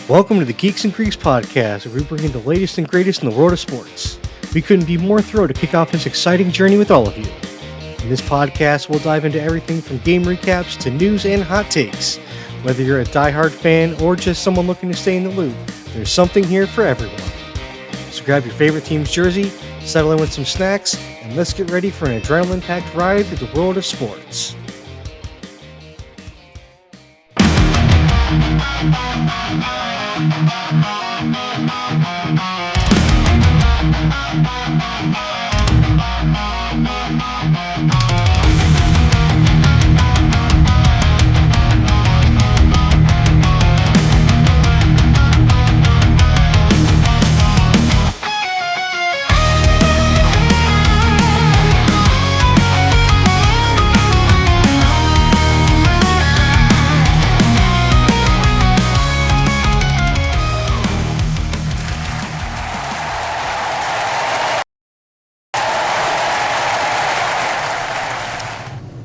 Welcome to the Geeks and Greeks podcast, where we bring in the latest and greatest in the world of sports. We couldn't be more thrilled to kick off this exciting journey with all of you. In this podcast, we'll dive into everything from game recaps to news and hot takes. Whether you're a diehard fan or just someone looking to stay in the loop, there's something here for everyone. So grab your favorite team's jersey, settle in with some snacks, and let's get ready for an adrenaline-packed ride through the world of sports.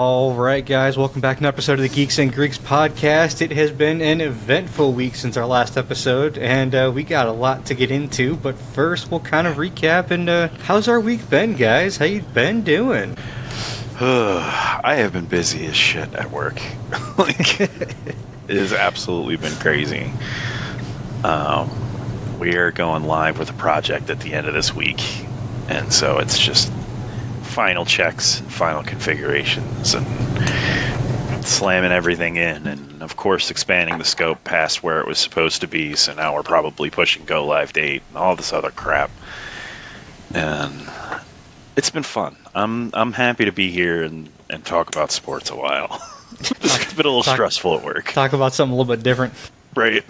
Alright guys, welcome back to an episode of the Geeks and Greeks podcast. It has been an eventful week since our last episode, and we got a lot to get into, but first we'll kind of recap, and how's our week been, guys? How you been doing? I have been busy as shit at work. It has absolutely been crazy. We are going live with a project at the end of this week, and so it's just final checks, final configurations, and slamming everything in, and of course expanding the scope past where it was supposed to be, so now we're probably pushing go live date and all this other crap. And it's been fun. I'm happy to be here and talk about sports a while. It's been a little stressful at work. Talk about something a little bit different. Right.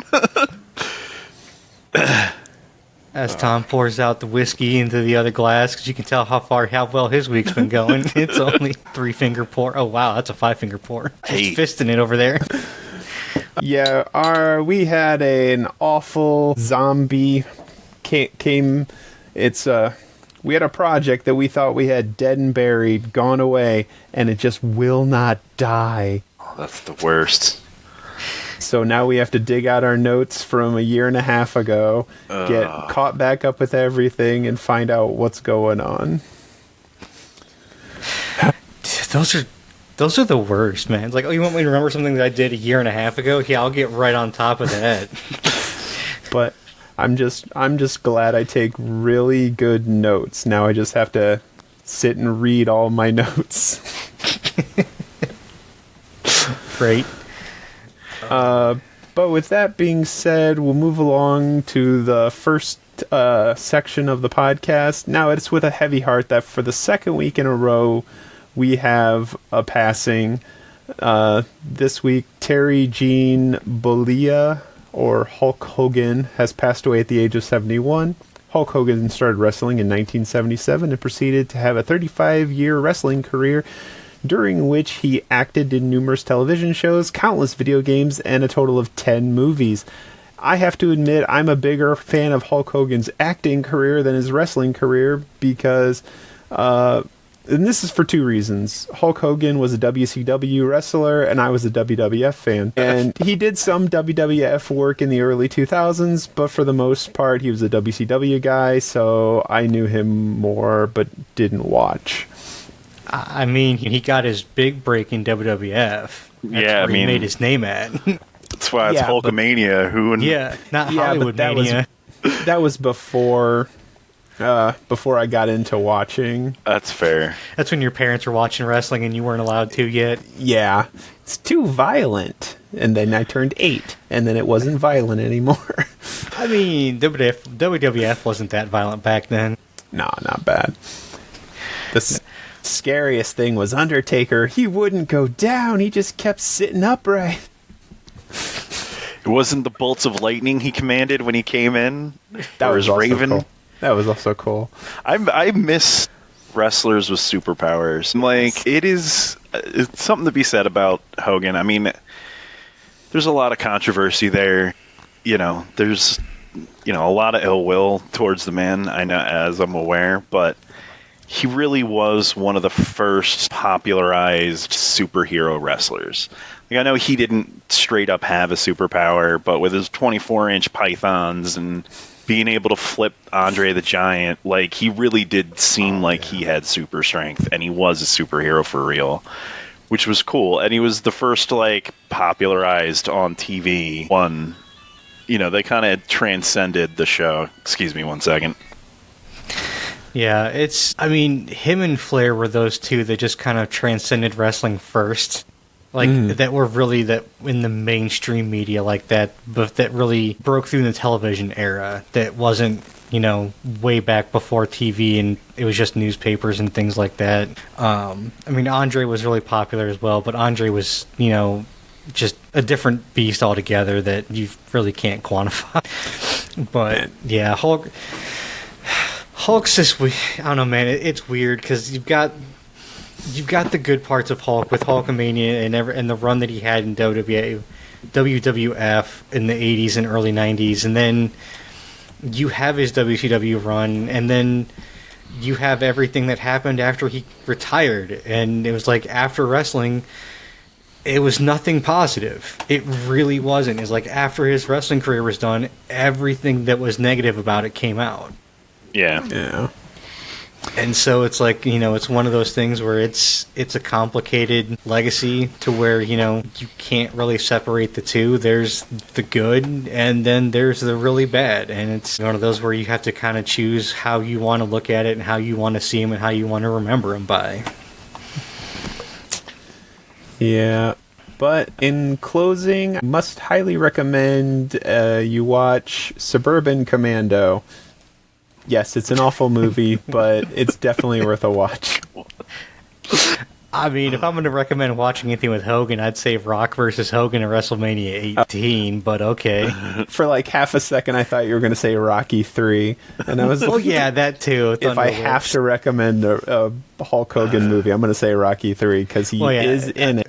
As Tom pours out the whiskey into the other glass, because you can tell how well his week's been going. It's only 3-finger pour. Oh wow, that's a 5-finger pour. Just fisting it over there. Yeah, we had an awful zombie came. We had a project that we thought we had dead and buried, gone away, and it just will not die. Oh, that's the worst. So now we have to dig out our notes from a year and a half ago, get caught back up with everything, and find out what's going on. Those are the worst, man. It's like, oh, you want me to remember something that I did a year and a half ago? Yeah, I'll get right on top of that. But I'm just glad I take really good notes. Now I just have to sit and read all my notes. Great. But with that being said, we'll move along to the first section of the podcast. Now it's with a heavy heart that for the second week in a row, we have a passing. This week, Terry Gene Bollea, or Hulk Hogan, has passed away at the age of 71. Hulk Hogan started wrestling in 1977 and proceeded to have a 35-year wrestling career, during which he acted in numerous television shows, countless video games, and a total of 10 movies. I have to admit, I'm a bigger fan of Hulk Hogan's acting career than his wrestling career because, and this is for two reasons. Hulk Hogan was a WCW wrestler, and I was a WWF fan. And he did some WWF work in the early 2000s, but for the most part, he was a WCW guy, so I knew him more, but didn't watch. I mean, he got his big break in WWF. That's where he made his name at. That's why it's Hulkamania. Not Hollywood Mania. That was before I got into watching. That's fair. That's when your parents were watching wrestling and you weren't allowed to yet. Yeah. It's too violent. And then I turned 8, and then it wasn't violent anymore. I mean, WWF wasn't that violent back then. No, not bad. The scariest thing was Undertaker. He wouldn't go down. He just kept sitting upright. It wasn't the bolts of lightning he commanded when he came in? That was Raven? Cool. That was also cool. I miss wrestlers with superpowers. Like, it's something to be said about Hogan. I mean, there's a lot of controversy there. There's a lot of ill will towards the man, I know, as I'm aware, but he really was one of the first popularized superhero wrestlers. Like, I know he didn't straight up have a superpower, but with his 24-inch pythons and being able to flip Andre the Giant, like, he really did seem like he had super strength, and he was a superhero for real, which was cool. And he was the first, like, popularized on TV one. You know, they kind of transcended the show. Excuse me one second. Yeah, him and Flair were those two that just kind of transcended wrestling first. Like, that were really that in the mainstream media like that, but that really broke through in the television era. That wasn't, way back before TV and it was just newspapers and things like that. Andre was really popular as well, but Andre was, just a different beast altogether that you really can't quantify. But, yeah, Hulk's just, I don't know, man, it's weird because you've got the good parts of Hulk with Hulkamania and the run that he had in WWF in the 80s and early 90s, and then you have his WCW run, and then you have everything that happened after he retired, and it was like after wrestling, it was nothing positive. It really wasn't. It's like after his wrestling career was done, everything that was negative about it came out. Yeah. And so it's like, it's one of those things where it's a complicated legacy to where, you can't really separate the two. There's the good and then there's the really bad. And it's one of those where you have to kind of choose how you want to look at it and how you want to see him and how you want to remember him by. Yeah. But in closing, I must highly recommend you watch Suburban Commando. Yes, it's an awful movie, but it's definitely worth a watch. If I'm going to recommend watching anything with Hogan, I'd say Rock versus Hogan at WrestleMania 18, but okay. For like half a second, I thought you were going to say Rocky 3, and I was like, oh yeah, that too. If I have to recommend a Hulk Hogan movie, I'm going to say Rocky 3, because he is in it.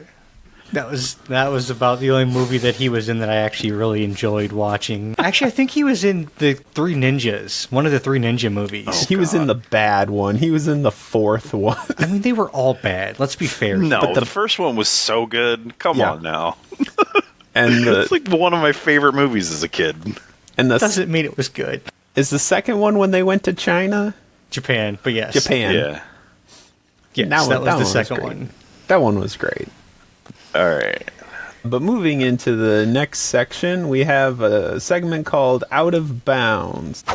That was about the only movie that he was in that I actually really enjoyed watching. Actually, I think he was in the Three Ninjas, one of the Three Ninja movies. Oh, he was in the bad one. He was in the fourth one. They were all bad. Let's be fair. No, but the first one was so good. Come on now. And it's like one of my favorite movies as a kid. And doesn't mean it was good. Is the second one when they went to China? Japan, but yes. Japan. Yeah. Yes, that was the second one. That one was great. All right. But moving into the next section, we have a segment called Out of Bounds.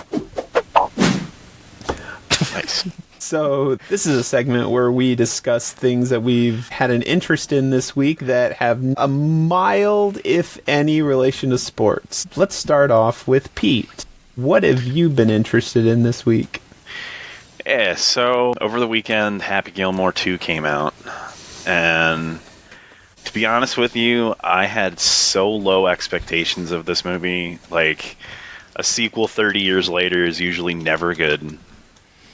Nice. So this is a segment where we discuss things that we've had an interest in this week that have a mild, if any, relation to sports. Let's start off with Pete. What have you been interested in this week? Yeah, so over the weekend, Happy Gilmore 2 came out, and to be honest with you, I had so low expectations of this movie. Like, a sequel 30 years later is usually never good.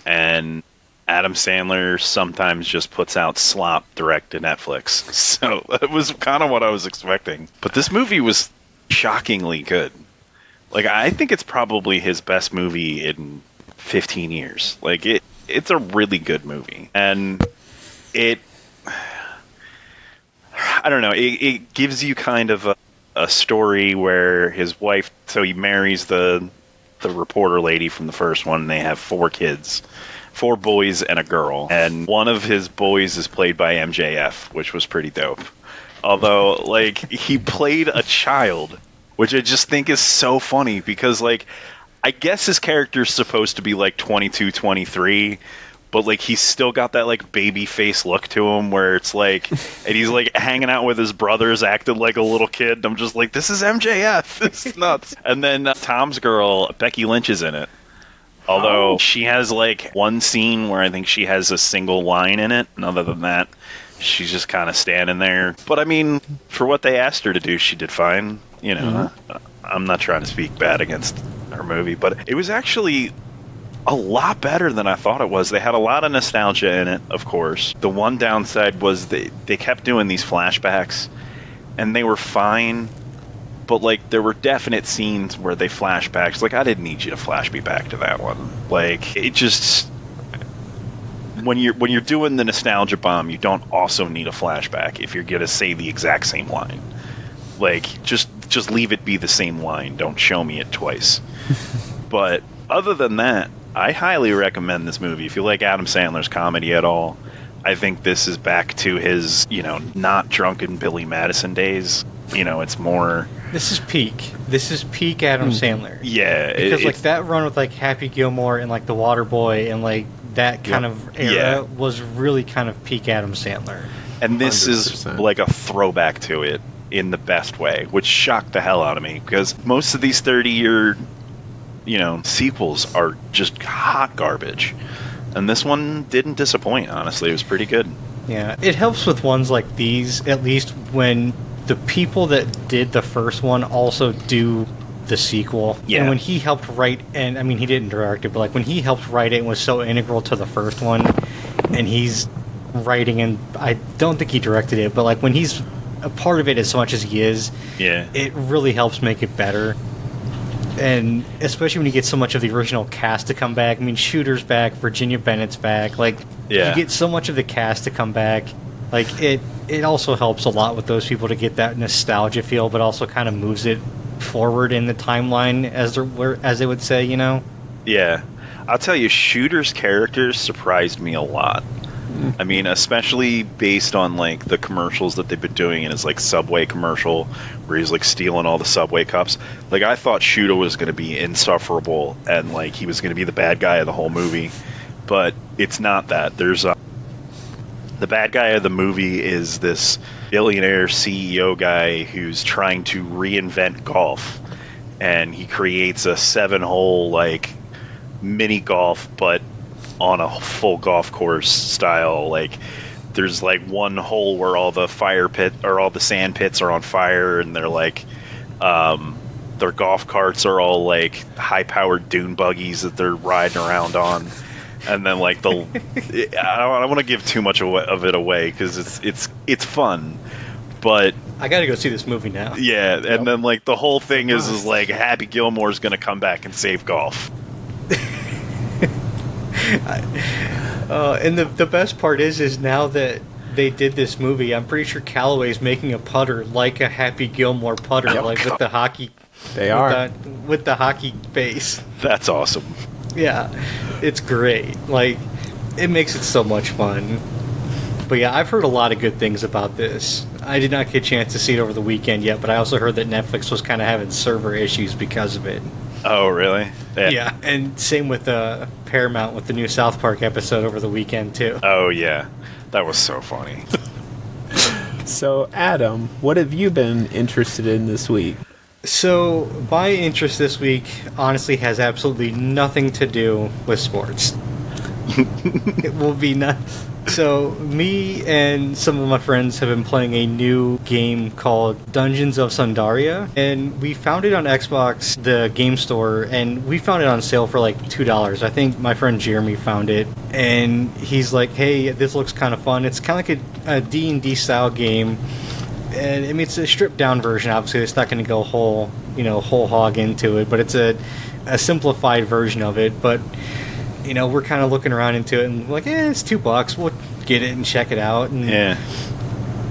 And Adam Sandler sometimes just puts out slop direct to Netflix. So it was kind of what I was expecting. But this movie was shockingly good. Like, I think it's probably his best movie in 15 years. Like, it's a really good movie. And I don't know, it gives you kind of a story where his wife, so he marries the reporter lady from the first one, and they have 4 kids, 4 boys and a girl. And one of his boys is played by MJF, which was pretty dope. Although, like, he played a child, which I just think is so funny because, like, I guess his character's supposed to be, like, 22, 23, but, like, he's still got that, like, baby face look to him where it's like, and he's, like, hanging out with his brothers, acting like a little kid. I'm just like, this is MJF. This is nuts. And then Tom's girl, Becky Lynch, is in it. Although she has, like, one scene where I think she has a single line in it. And other than that, she's just kind of standing there. But, I mean, for what they asked her to do, she did fine. You know, I'm not trying to speak bad against her movie, but it was actually a lot better than I thought it was. They had a lot of nostalgia in it, of course. The one downside was they kept doing these flashbacks, and they were fine, but, like, there were definite scenes where they flashbacks. Like, I didn't need you to flash me back to that one. Like, it just... when you're doing the nostalgia bomb, you don't also need a flashback if you're gonna say the exact same line. Like, just leave it be the same line. Don't show me it twice. But other than that, I highly recommend this movie. If you like Adam Sandler's comedy at all, I think this is back to his, not drunken Billy Madison days. It's more... This is peak. This is peak Adam Sandler. Yeah. Because, that run with, Happy Gilmore and, The Waterboy and, that kind of era was really kind of peak Adam Sandler. And this 100%. is like a throwback to it in the best way, which shocked the hell out of me, because most of these 30-year, sequels are just hot garbage. And this one didn't disappoint, honestly. It was pretty good. Yeah, it helps with ones like these, at least when the people that did the first one also do the sequel. Yeah. And when he helped write, and I mean, he didn't direct it, but when he helped write it and was so integral to the first one, and he's writing, and I don't think he directed it, but when he's a part of it as much as he is, it really helps make it better. And especially when you get so much of the original cast to come back. I mean, Shooter's back, Virginia Bennett's back. You get so much of the cast to come back. It also helps a lot with those people to get that nostalgia feel, but also kind of moves it forward in the timeline, as they would say, Yeah. I'll tell you, Shooter's characters surprised me a lot. I mean, especially based on the commercials that they've been doing in his Subway commercial where he's stealing all the Subway cups. I thought Shooter was going to be insufferable and he was going to be the bad guy of the whole movie, but it's not that. There's the bad guy of the movie is this billionaire CEO guy who's trying to reinvent golf, and he creates a 7-hole mini golf, but on a full golf course style. There's one hole where all the fire pit or all the sand pits are on fire, and they're their golf carts are all high powered dune buggies that they're riding around on. And then I don't want to give too much of it away because it's fun, but I gotta go see this movie now. Yeah, and then the whole thing is Happy Gilmore's gonna come back and save golf. And the best part is now that they did this movie, I'm pretty sure Callaway's making a putter like a Happy Gilmore putter, with the hockey. They are with the hockey base. That's awesome. Yeah, it's great. It makes it so much fun. But yeah, I've heard a lot of good things about this. I did not get a chance to see it over the weekend yet, but I also heard that Netflix was kind of having server issues because of it. Oh, really? Yeah, and same with Paramount with the new South Park episode over the weekend, too. Oh, yeah. That was so funny. So, Adam, what have you been interested in this week? So, my interest this week, honestly, has absolutely nothing to do with sports. It will be nothing. So, me and some of my friends have been playing a new game called Dungeons of Sundaria, and we found it on Xbox, the game store, and we found it on sale for $2. I think my friend Jeremy found it, and he's like, hey, this looks kind of fun. It's kind of like a D&D style game, and I mean, it's a stripped down version, obviously. It's not going to go whole hog into it, but it's a simplified version of it, but we're kind of looking around into it and it's $2. We'll get it and check it out. And yeah.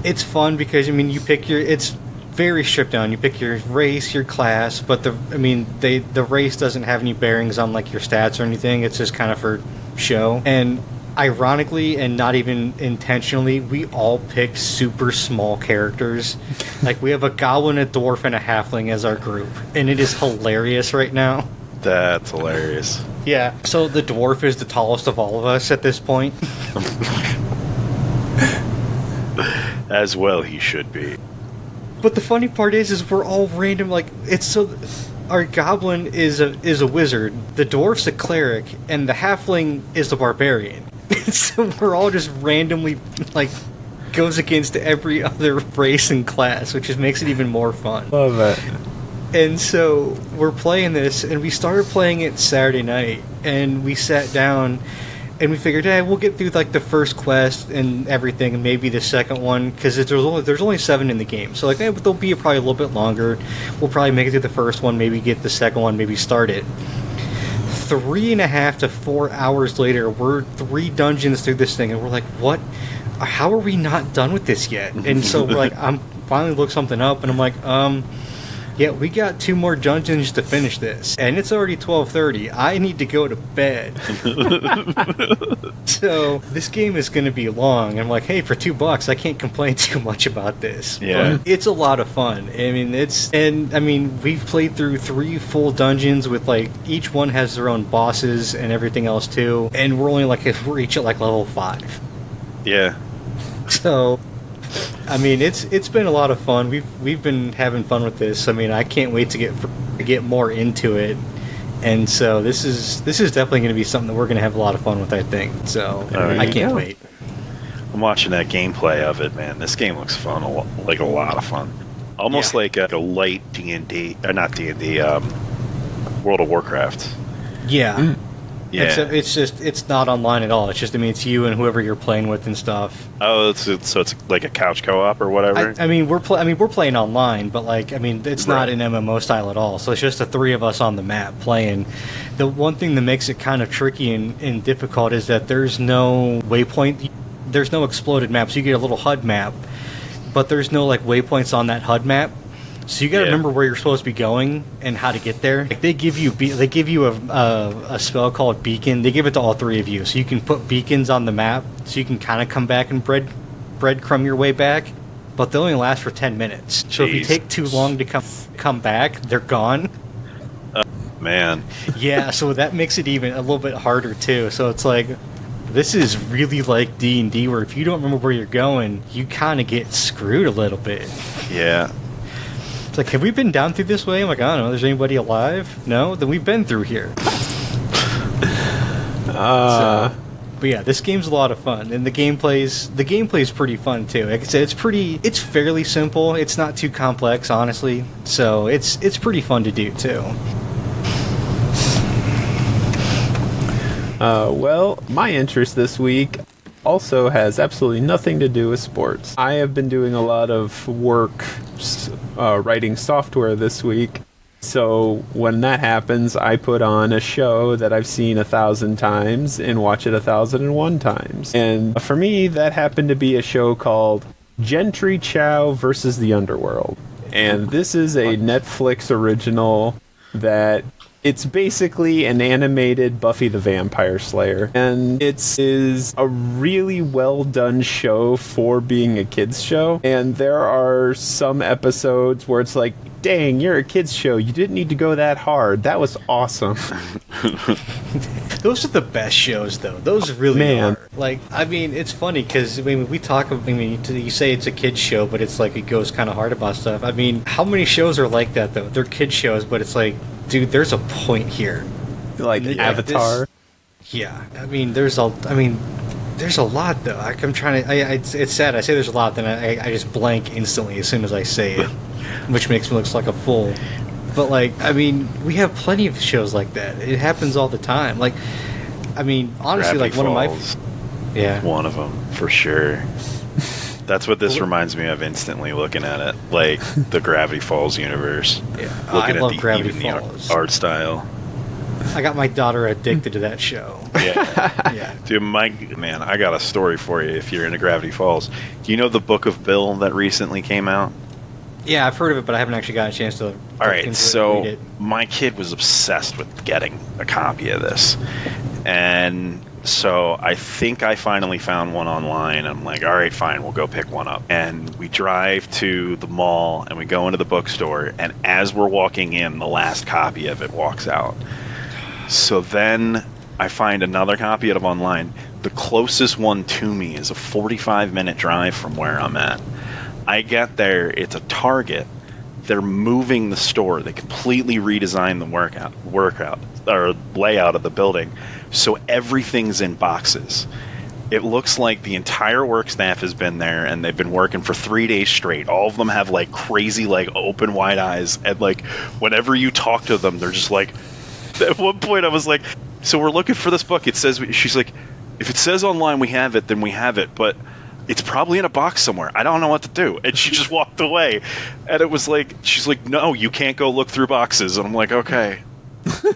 It's fun because, you pick it's very stripped down. You pick your race, your class, but the race doesn't have any bearings on your stats or anything. It's just kind of for show. And ironically, and not even intentionally, we all picked super small characters. We have a goblin, a dwarf, and a halfling as our group. And it is hilarious right now. That's hilarious. Yeah, so the dwarf is the tallest of all of us at this point. As well he should be. But the funny part is we're all random, it's so... Our goblin is a wizard, the dwarf's a cleric, and the halfling is the barbarian. So we're all just randomly, goes against every other race and class, which just makes it even more fun. Love it. And so we're playing this, and we started playing it Saturday night, and we sat down, and we figured, hey, we'll get through the first quest and everything, and maybe the second one, because there's only 7 in the game. So hey, they'll be probably a little bit longer. We'll probably make it through the first one, maybe get the second one, maybe start it. 3.5 to 4 hours later, we're 3 dungeons through this thing, and we're like, what? How are we not done with this yet? And so we're like, I'm finally looked something up, and I'm like, yeah, we got 2 more dungeons to finish this, and it's already 12:30. I need to go to bed. So this game is going to be long. I'm like, hey, for $2, I can't complain too much about this. Yeah, but it's a lot of fun. I mean, we've played through 3 full dungeons with like each one has their own bosses and everything else too, and we're each at like level 5. yeah. So, I mean, it's been a lot of fun. We've been having fun with this. I mean, I can't wait to get more into it. And so this is definitely going to be something that we're going to have a lot of fun with, I think. So I can't wait. I'm watching that gameplay of it, man. This game looks fun, like a lot of fun. Almost like a light D&D, or not D&D, World of Warcraft. Yeah. Yeah. It's not online at all. It's just, I mean, it's you and whoever you're playing with and stuff. Oh, so it's like a couch co-op or whatever. I mean, we're playing online, but like, I mean, it's not an MMO style at all. So it's just the 3 of us on the map playing. The one thing that makes it kind of tricky and difficult is that there's no waypoint. There's no exploded map. So you get a little HUD map, but there's no like waypoints on that HUD map. So you got to remember where you're supposed to be going and how to get there. Like they give you a spell called Beacon. They give it to all 3 of you, so you can put beacons on the map, so you can kind of come back and breadcrumb your way back. But they only last for 10 minutes. So if you take too long to come back, they're gone. Man. Yeah, so that makes it even a little bit harder too. So it's like, this is really like D&D, where if you don't remember where you're going, you kind of get screwed a little bit. Yeah. It's like, have we been down through this way? I'm like, I don't know. There's anybody alive? No? Then we've been through here. But yeah, this game's a lot of fun, and the gameplay's pretty fun too. Like I said, it's fairly simple. It's not too complex, honestly. So it's pretty fun to do too. Well, my interest this week also has absolutely nothing to do with sports. I have been doing a lot of work writing software this week, so when that happens, I put on a show that I've seen 1,000 times and watch it 1,001 times. And for me, that happened to be a show called Gentry Chow versus the Underworld. And this is a Netflix original that... It's basically an animated Buffy the Vampire Slayer, and it is a really well done show for being a kids show. And there are some episodes where it's like, dang, you're a kids show, you didn't need to go that hard, that was awesome. Those are the best shows, though. Those really are. Like, I mean, it's funny because I mean, you say it's a kids show, but it's like it goes kind of hard about stuff. I mean, how many shows are like that though? They're kids shows, but it's like, dude, there's a point here. Like Avatar. I mean, there's a lot though. I'm trying to. It's sad. I say there's a lot, then I just blank instantly as soon as I say it, which makes me look like a fool. But like, I mean, we have plenty of shows like that. It happens all the time. Like, I mean, honestly, Gravity like one Falls, of my, one of them for sure. That's what this reminds me of instantly looking at it, like the Gravity Falls universe. Yeah, looking I love Gravity the Falls. art style. I got my daughter addicted to that show. Yeah, Yeah. Dude, man, I got a story for you. If you're into Gravity Falls, do you know the Book of Bill that recently came out? Yeah, I've heard of it, but I haven't actually got a chance to. All right, read so it. my kid was obsessed with getting a copy of this, and so I think I finally found one online. I'm like, all right, fine, we'll go pick one up. And we drive to the mall, and we go into the bookstore, and as we're walking in, the last copy of it walks out. So then I find another copy of it online. The closest one to me is a 45-minute drive from where I'm at. I get there, it's a Target. They're moving the store. They completely redesigned the layout of the building, so everything's in boxes. It looks like the entire work staff has been there, and they've been working for 3 days straight. All of them have like crazy, like open wide eyes, and like whenever you talk to them, they're just like. At one point, I was like, "So we're looking for this book." It says, she's like, "If it says online we have it, then we have it, but." It's probably in a box somewhere. I don't know what to do. And she just walked away. And it was like, she's like, no, you can't go look through boxes. And I'm like, okay,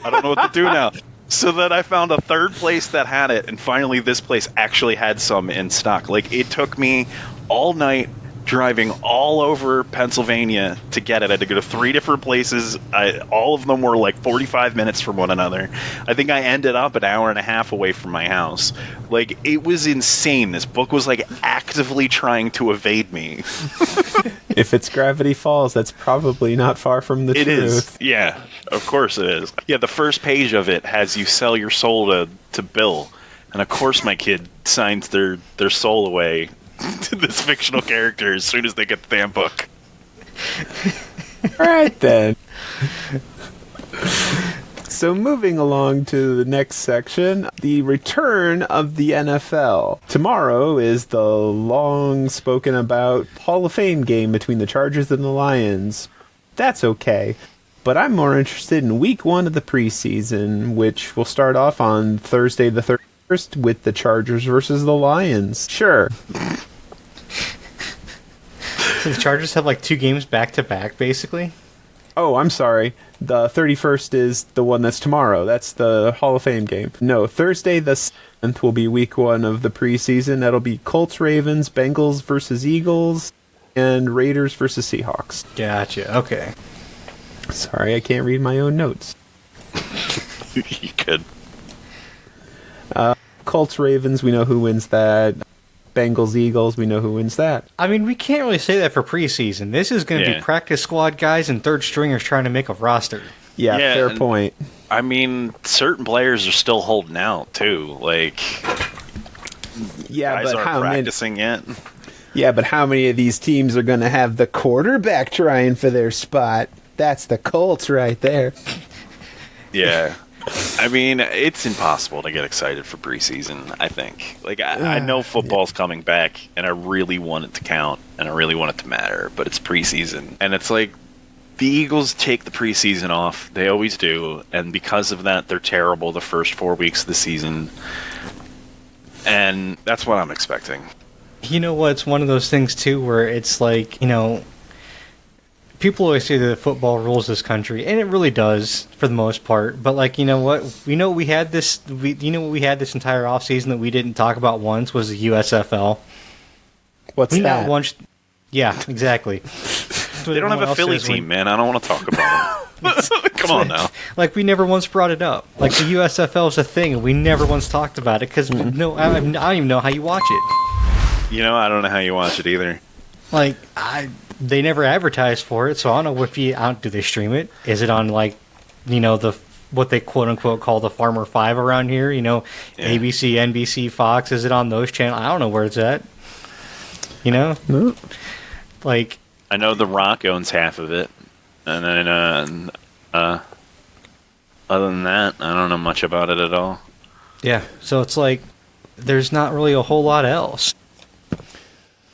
I don't know what to do now. So then I found a third place that had it, and finally this place actually had some in stock. Like, it took me all night driving all over Pennsylvania to get it. I had to go to 3 different places. All of them were like 45 minutes from one another. I think I ended up an hour and a half away from my house. Like, it was insane. This book was like actively trying to evade me. If it's Gravity Falls, that's probably not far from the truth. It is. Yeah, of course it is. Yeah, the first page of it has you sell your soul to Bill. And of course my kid signs their soul away to this fictional character as soon as they get the damn book. All right, then. So moving along to the next section, the return of the NFL. Tomorrow is the long spoken about Hall of Fame game between the Chargers and the Lions. That's okay. But I'm more interested in week 1 of the preseason, which will start off on Thursday the 31st with the Chargers versus the Lions. Sure. So the Chargers have like 2 games back-to-back, basically? Oh, I'm sorry. The 31st is the one that's tomorrow. That's the Hall of Fame game. No, Thursday the 7th will be week 1 of the preseason. That'll be Colts, Ravens, Bengals versus Eagles, and Raiders versus Seahawks. Gotcha, okay. Sorry, I can't read my own notes. You could. Colts, Ravens, we know who wins that. Bengals, Eagles, we know who wins that. I mean, we can't really say that for preseason. This is going to be practice squad guys and third stringers trying to make a roster. Yeah, fair point. I mean, certain players are still holding out, too. Like, yeah, guys but aren't how practicing yet. Yeah, but how many of these teams are going to have the quarterback trying for their spot? That's the Colts right there. Yeah. I mean, it's impossible to get excited for preseason, I think. Like, I know football's coming back, and I really want it to count, and I really want it to matter, but it's preseason. And it's like, the Eagles take the preseason off. They always do. And because of that, they're terrible the first 4 weeks of the season. And that's what I'm expecting. You know what? It's one of those things, too, where it's like, you know, people always say that football rules this country, and it really does for the most part. But like, you know what? We had this entire offseason that we didn't talk about once was the USFL. What's that? Yeah, exactly. They don't have a Philly team, man. I don't want to talk about it. Come on now. Like, we never once brought it up. Like, the USFL is a thing, and we never once talked about it because I don't even know how you watch it. You know, I don't know how you watch it either. Like, they never advertise for it, so I don't know if do they stream it? Is it on, like, you know, what they quote-unquote call the Farmer 5 around here? You know, ABC, NBC, Fox, is it on those channels? I don't know where it's at. You know? Nope. Like, I know The Rock owns half of it, and then, other than that, I don't know much about it at all. Yeah, so it's like, there's not really a whole lot else.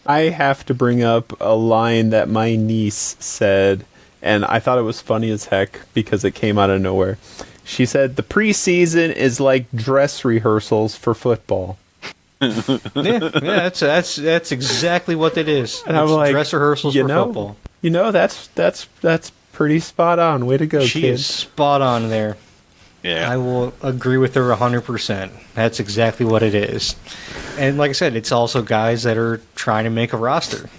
I have to bring up a line that my niece said, and I thought it was funny as heck because it came out of nowhere. She said, the preseason is like dress rehearsals for football. yeah, that's exactly what it is. And I'm like, dress rehearsals for football. You know, that's pretty spot on. Way to go, She kid. is spot on there. Yeah. I will agree with her 100%. That's exactly what it is. And like I said, it's also guys that are trying to make a roster.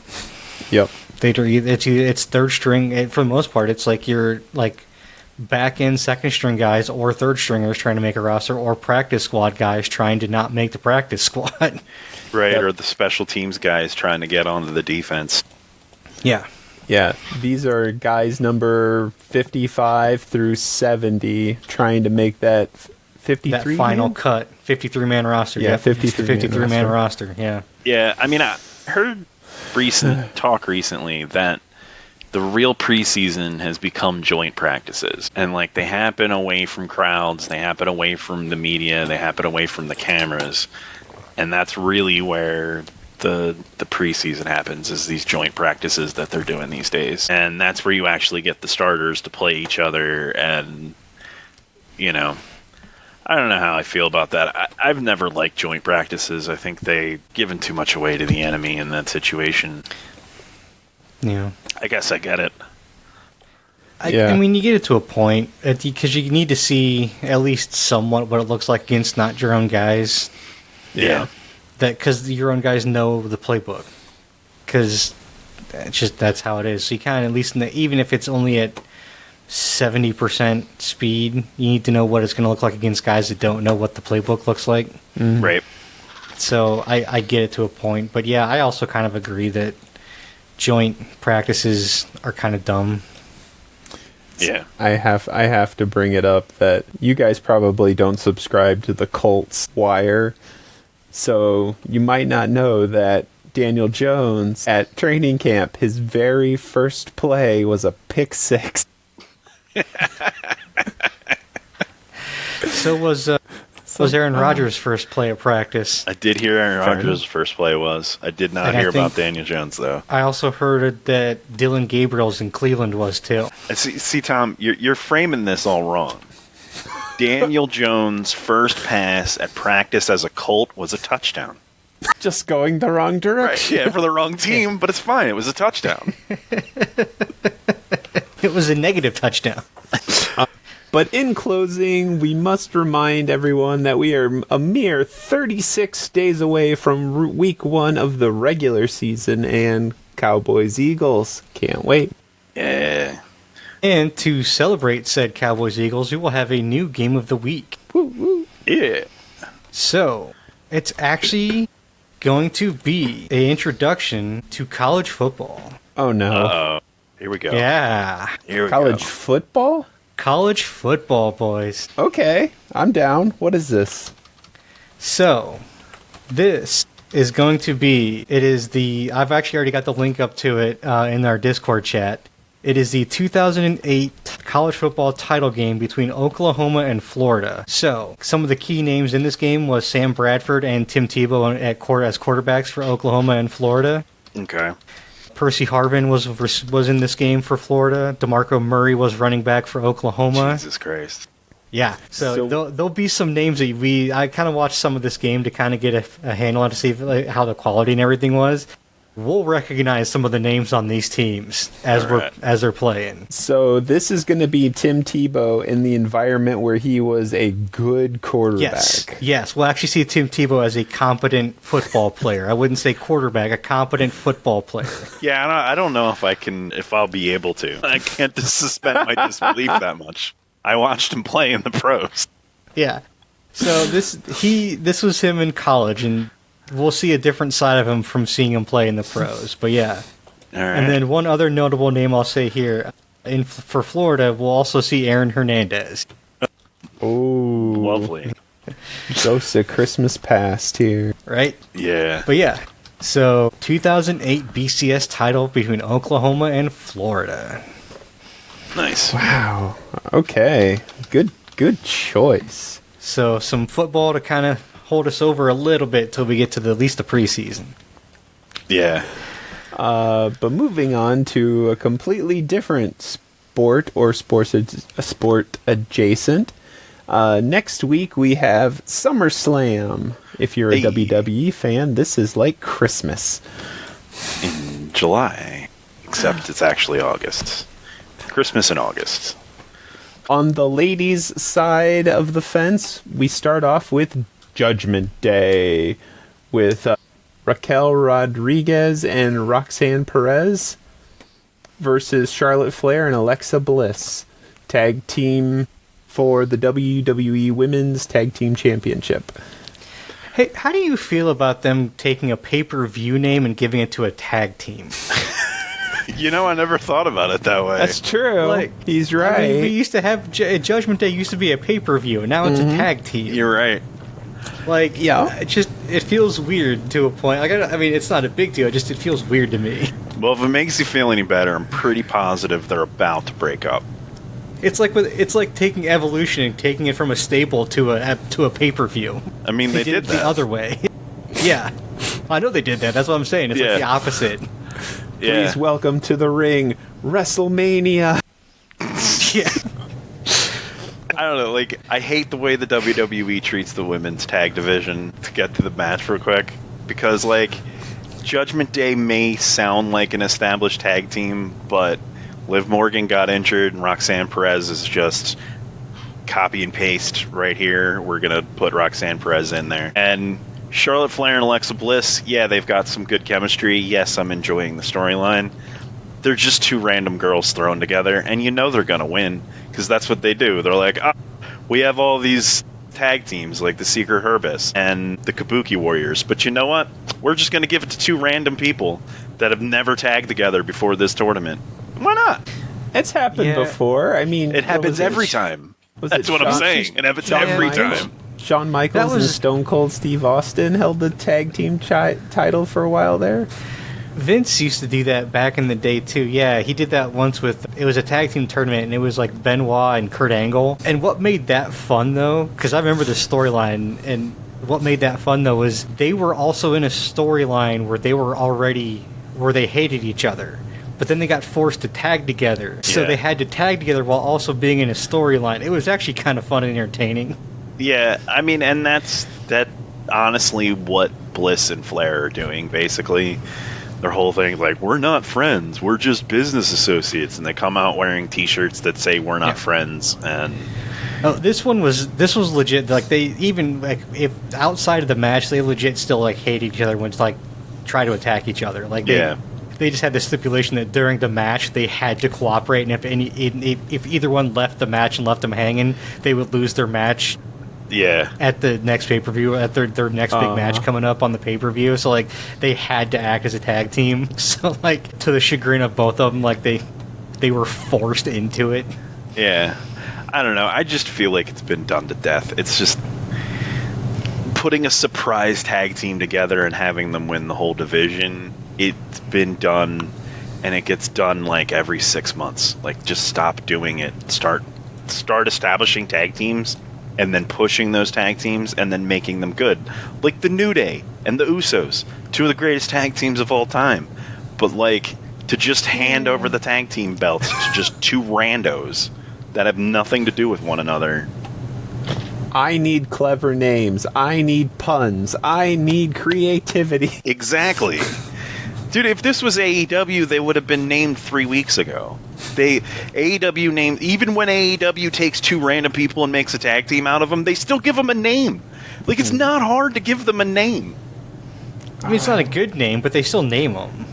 Yep. It's third string. For the most part, it's like you're like back end second string guys or third stringers trying to make a roster, or practice squad guys trying to not make the practice squad. Right, or the special teams guys trying to get onto the defense. Yeah. Yeah, these are guys number 55 through 70 trying to make that 53 that final cut, 53-man roster. Yeah, 53-man roster. Yeah. Yeah, I mean, I heard talk recently that the real preseason has become joint practices, and like they happen away from crowds, they happen away from the media, they happen away from the cameras, and that's really where the preseason happens, is these joint practices that they're doing these days. And that's where you actually get the starters to play each other. And, you know, I don't know how I feel about that. I've never liked joint practices. I think they've given too much away to the enemy in that situation. Yeah. I guess I get it. I mean, you get it to a point because you need to see at least somewhat what it looks like against not your own guys. Yeah. Because your own guys know the playbook. Because that's how it is. So you kind of at least even if it's only at 70% speed, you need to know what it's going to look like against guys that don't know what the playbook looks like. Mm-hmm. Right. So I get it to a point, but yeah, I also kind of agree that joint practices are kind of dumb. Yeah. I have to bring it up that you guys probably don't subscribe to the Colts Wire, so you might not know that Daniel Jones at training camp, his very first play was a pick six. So was Aaron Rodgers' first play at practice. I did hear Aaron Rodgers' first play was. I did not hear about Daniel Jones, though. I also heard that Dylan Gabriel's in Cleveland was, too. See, Tom, you're framing this all wrong. Daniel Jones' first pass at practice as a Colt was a touchdown. Just going the wrong direction. Right, yeah, for the wrong team, but it's fine. It was a touchdown. It was a negative touchdown. But in closing, we must remind everyone that we are a mere 36 days away from week 1 of the regular season and Cowboys-Eagles. Can't wait. Yeah. And to celebrate said Cowboys-Eagles, we will have a new game of the week. Woo, woo. Yeah. So, it's actually going to be an introduction to college football. Oh, no. Uh-oh. Here we go. Yeah. Here we College go. football? College football, boys. Okay, I'm down. What is this? So, this is going to be, I've actually already got the link up to it in our Discord chat. It is the 2008 college football title game between Oklahoma and Florida. So, some of the key names in this game was Sam Bradford and Tim Tebow as quarterbacks for Oklahoma and Florida. Okay. Percy Harvin was in this game for Florida. DeMarco Murray was running back for Oklahoma. Jesus Christ. Yeah, so there'll be some names that I kind of watched some of this game to kind of get a handle on to see how the quality and everything was. We'll recognize some of the names on these teams as they're playing. So this is going to be Tim Tebow in the environment where he was a good quarterback. Yes. We'll actually see Tim Tebow as a competent football player. I wouldn't say quarterback, a competent football player. Yeah, I don't know if I'll be able to. I can't suspend my disbelief that much. I watched him play in the pros. Yeah. So this was him in college, and we'll see a different side of him from seeing him play in the pros. But yeah. All right. And then one other notable name I'll say here, for Florida, we'll also see Aaron Hernandez. Oh, lovely. Ghosts of Christmas past here. Right? Yeah. But yeah. So 2008 BCS title between Oklahoma and Florida. Nice. Wow. Okay. Good choice. So some football to kind of hold us over a little bit till we get to at least the preseason. Yeah. But moving on to a completely different sport or sport adjacent. Next week we have SummerSlam. If you're a WWE fan, this is like Christmas. In July. Except it's actually August. Christmas in August. On the ladies' side of the fence, we start off with Judgment Day with Raquel Rodriguez and Roxanne Perez versus Charlotte Flair and Alexa Bliss. Tag team for the WWE Women's Tag Team Championship. Hey, how do you feel about them taking a pay-per-view name and giving it to a tag team? You know, I never thought about it that way. That's true. He's right. I mean, we used to have Judgment Day used to be a pay-per-view, and now it's a tag team. You're right. Like, yeah, it feels weird to a point. Like, I mean, it's not a big deal. It feels weird to me. Well, if it makes you feel any better, I'm pretty positive they're about to break up. It's like taking Evolution and taking it from a staple to a pay-per-view. I mean, they did it that the other way. Yeah, I know they did that. That's what I'm saying. It's like the opposite. Yeah. Please welcome to the ring, WrestleMania. Yeah. I don't know, like, I hate the way the WWE treats the women's tag division, to get to the match real quick, because, like, Judgment Day may sound like an established tag team, but Liv Morgan got injured, and Roxanne Perez is just copy and paste right here. We're going to put Roxanne Perez in there. And Charlotte Flair and Alexa Bliss, yeah, they've got some good chemistry. Yes, I'm enjoying the storyline. They're just two random girls thrown together, and you know they're going to win, because that's what they do. They're like, we have all these tag teams like the Secret Herbis and the Kabuki Warriors, but you know what? We're just going to give it to two random people that have never tagged together before this tournament. Why not? It's happened before. I mean, it happens every time. That's what I'm saying. It happens every time. Shawn Michaels and Stone Cold Steve Austin held the tag team title for a while there. Vince used to do that back in the day too. Yeah, he did that once it was a tag team tournament, and it was like Benoit and Kurt Angle. And what made that fun though, because I remember the storyline, and what made that fun though was they were also in a storyline where they hated each other. But then they got forced to tag together. So they had to tag together while also being in a storyline. It was actually kind of fun and entertaining. Yeah, I mean, and that's honestly what Bliss and Flair are doing, basically. Their whole thing, like, we're not friends, we're just business associates, and they come out wearing T-shirts that say we're not friends. And this was legit. Like, they even, like, if outside of the match, they legit still like hate each other when it's like try to attack each other. Like, they just had the stipulation that during the match they had to cooperate, and if either one left the match and left them hanging, they would lose their match. Yeah. At the next pay-per-view, at their next big match coming up on the pay-per-view. So, like, they had to act as a tag team. So, like, to the chagrin of both of them, like, they were forced into it. Yeah. I don't know. I just feel like it's been done to death. It's just putting a surprise tag team together and having them win the whole division. It's been done, and it gets done, like, every 6 months. Like, just stop doing it. Start establishing tag teams, and then pushing those tag teams, and then making them good. Like the New Day and the Usos, two of the greatest tag teams of all time. But, like, to just hand over the tag team belts to just two randos that have nothing to do with one another. I need clever names. I need puns. I need creativity. Exactly. Dude, if this was AEW, they would have been named 3 weeks ago. AEW named, even when AEW takes two random people and makes a tag team out of them, they still give them a name. Like, it's not hard to give them a name. I mean, it's not a good name, but they still name them.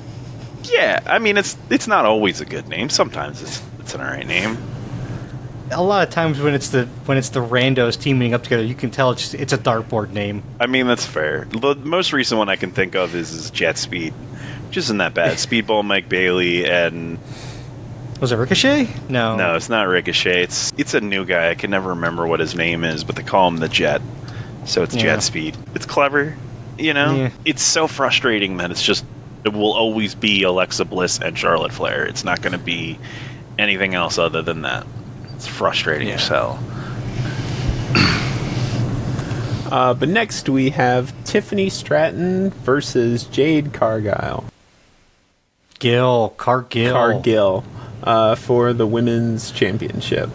Yeah, I mean, it's not always a good name. Sometimes it's an alright name. A lot of times when it's the randos teaming up together, you can tell it's a dartboard name. I mean, that's fair. The most recent one I can think of is Jet Speed, which isn't that bad. Speedball Mike Bailey and... Was it Ricochet? No. No, it's not Ricochet. It's a new guy. I can never remember what his name is, but they call him the Jet. So it's Jet Speed. It's clever, you know? Yeah. It's so frustrating that it will always be Alexa Bliss and Charlotte Flair. It's not going to be anything else other than that. It's frustrating as hell. But next we have Tiffany Stratton versus Jade Cargill. Cargill. For the women's championship.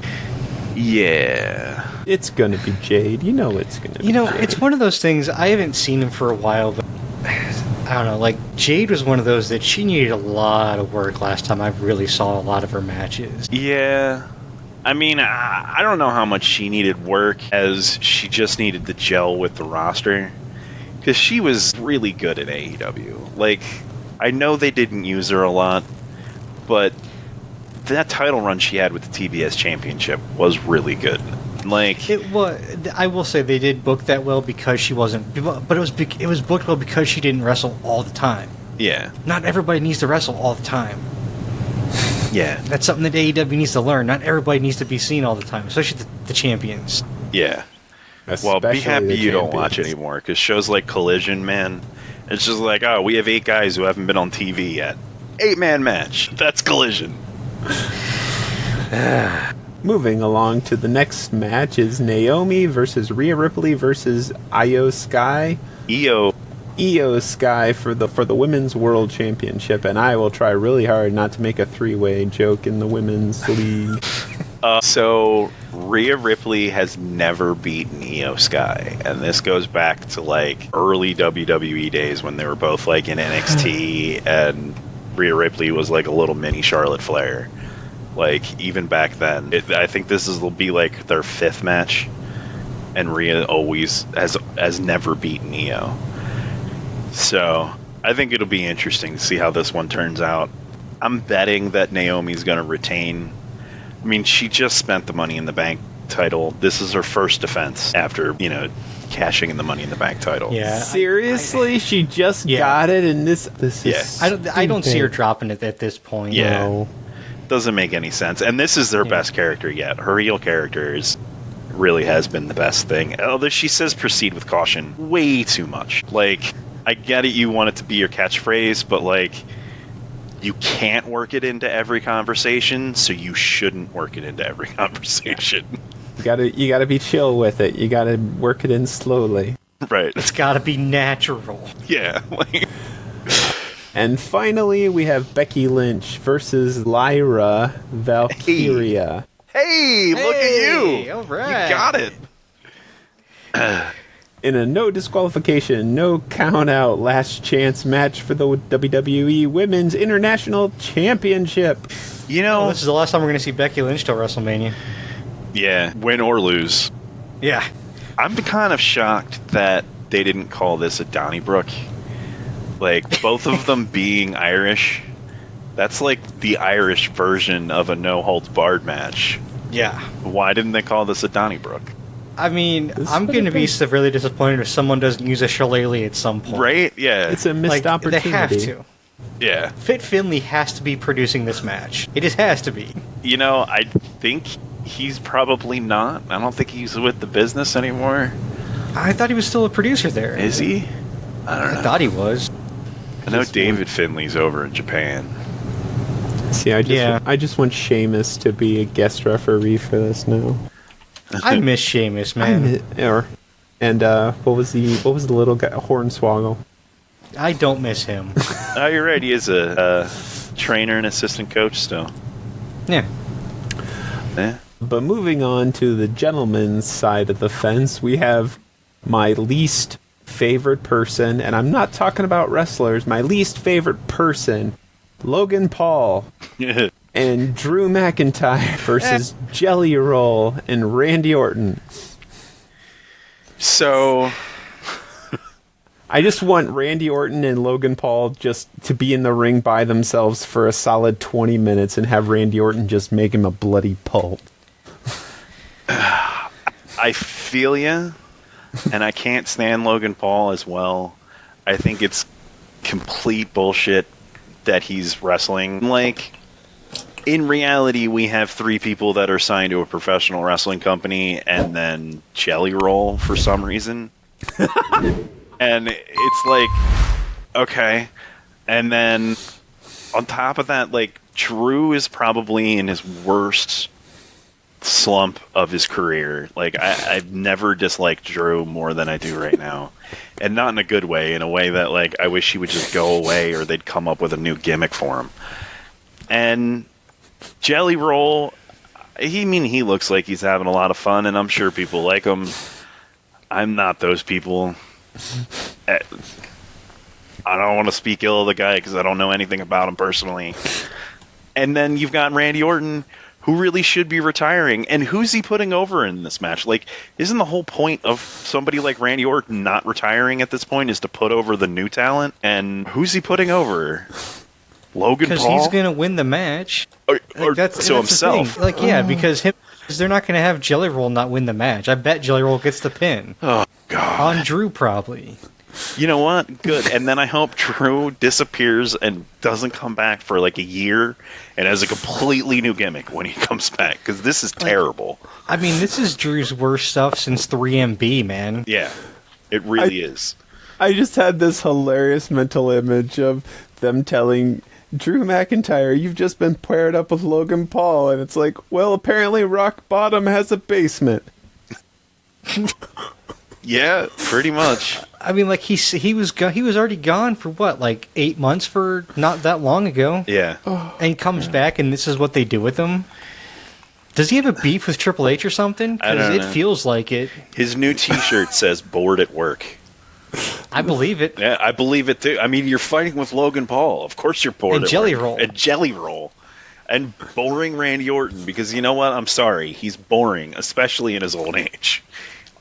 Yeah. It's going to be Jade. You know it's going to be Jade. It's one of those things, I haven't seen him for a while, but I don't know, like, Jade was one of those that she needed a lot of work last time I really saw a lot of her matches. Yeah. I mean, I don't know how much she needed work, as she just needed to gel with the roster. Because she was really good at AEW. Like, I know they didn't use her a lot, but that title run she had with the TBS Championship was really good. Like, it was. I will say they did book that well because she wasn't, but it was booked well because she didn't wrestle all the time. Yeah. Not everybody needs to wrestle all the time. Yeah. That's something that AEW needs to learn. Not everybody needs to be seen all the time, especially the champions. Yeah. Well, be happy you don't watch anymore, because shows like Collision, man, it's just like, oh, we have 8 guys who haven't been on TV yet. 8-man match. That's Collision. Moving along to the next match is Naomi versus Rhea Ripley versus Io Sky. Io Sky for the Women's World Championship, and I will try really hard not to make a 3-way joke in the Women's League. So Rhea Ripley has never beaten Io Sky, and this goes back to like early WWE days when they were both like in NXT, and Rhea Ripley was like a little mini Charlotte Flair. Like, even back then. I think will be like their 5th match. And Rhea always has never beaten Io. So, I think it'll be interesting to see how this one turns out. I'm betting that Naomi's going to retain. I mean, she just spent the Money in the Bank title. This is her first defense after, cashing in the Money in the Bank title. Yeah. Seriously? She just got it, and this is I don't see her dropping it at this point. Yeah. No. Doesn't make any sense. And this is their best character yet. Her heel character really has been the best thing. Although she says proceed with caution way too much. Like, I get it, you want it to be your catchphrase, but like, you can't work it into every conversation, so you shouldn't work it into every conversation. You gotta be chill with it. You gotta work it in slowly. Right. It's gotta be natural. Yeah. Like, and finally, we have Becky Lynch versus Lyra Valkyria. Hey, look at you! All right. You got it. In a no disqualification, no count out last chance match for the WWE Women's International Championship. This is the last time we're going to see Becky Lynch till WrestleMania. Yeah, win or lose. Yeah. I'm kind of shocked that they didn't call this a Donnybrook. Like, both of them being Irish, that's like the Irish version of a no-holds-barred match. Yeah. Why didn't they call this a Donnybrook? I mean, I'm going to be severely disappointed if someone doesn't use a shillelagh at some point. Right? Yeah. It's a missed opportunity. They have to. Yeah. Fit Finlay has to be producing this match. It just has to be. I think he's probably not. I don't think he's with the business anymore. I thought he was still a producer there. Is he? I don't know. I thought he was. I know David Finley's over in Japan. See, I just want Sheamus to be a guest referee for this now. I miss Sheamus, man. What was the little guy? Hornswoggle. I don't miss him. Oh, you're right. He is a trainer and assistant coach still. Yeah. Yeah. But moving on to the gentleman's side of the fence, we have my least favorite person, and I'm not talking about wrestlers, my least favorite person, Logan Paul. And Drew McIntyre versus Jelly Roll and Randy Orton. So, I just want Randy Orton and Logan Paul just to be in the ring by themselves for a solid 20 minutes and have Randy Orton just make him a bloody pulp. I feel ya, and I can't stand Logan Paul as well. I think it's complete bullshit that he's wrestling. Like, in reality, we have 3 people that are signed to a professional wrestling company, and then Jelly Roll for some reason. And it's like, okay. And then on top of that, like, Drew is probably in his worst slump of his career. Like, I've never disliked Drew more than I do right now. And not in a good way, in a way that, like, I wish he would just go away or they'd come up with a new gimmick for him. And Jelly Roll, he looks like he's having a lot of fun, and I'm sure people like him. I'm not those people. I don't want to speak ill of the guy because I don't know anything about him personally. And then you've got Randy Orton, who really should be retiring. And who's he putting over in this match? Like, isn't the whole point of somebody like Randy Orton not retiring at this point is to put over the new talent? And who's he putting over? Logan Paul? Because he's going to win the match. That's himself. Like, yeah, because they're not going to have Jelly Roll not win the match. I bet Jelly Roll gets the pin. Oh, God. On Drew, probably. You know what? Good. And then I hope Drew disappears and doesn't come back for like a year and has a completely new gimmick when he comes back, because this is terrible. I mean, this is Drew's worst stuff since 3MB, man. Yeah, it really is. I just had this hilarious mental image of them telling Drew McIntyre, you've just been paired up with Logan Paul, and it's like, well, apparently Rock Bottom has a basement. Yeah, pretty much. I mean, like, he was already gone for what, like 8 months, for not that long ago. Yeah. And comes back, and this is what they do with him. Does he have a beef with Triple H or something? Because it feels like it. His new T-shirt says "Bored at Work." I believe it. Yeah, I believe it too. I mean, you're fighting with Logan Paul. Of course, you're bored. And at Jelly work. Roll. And Jelly Roll. And boring Randy Orton, because you know what? I'm sorry. He's boring, especially in his old age.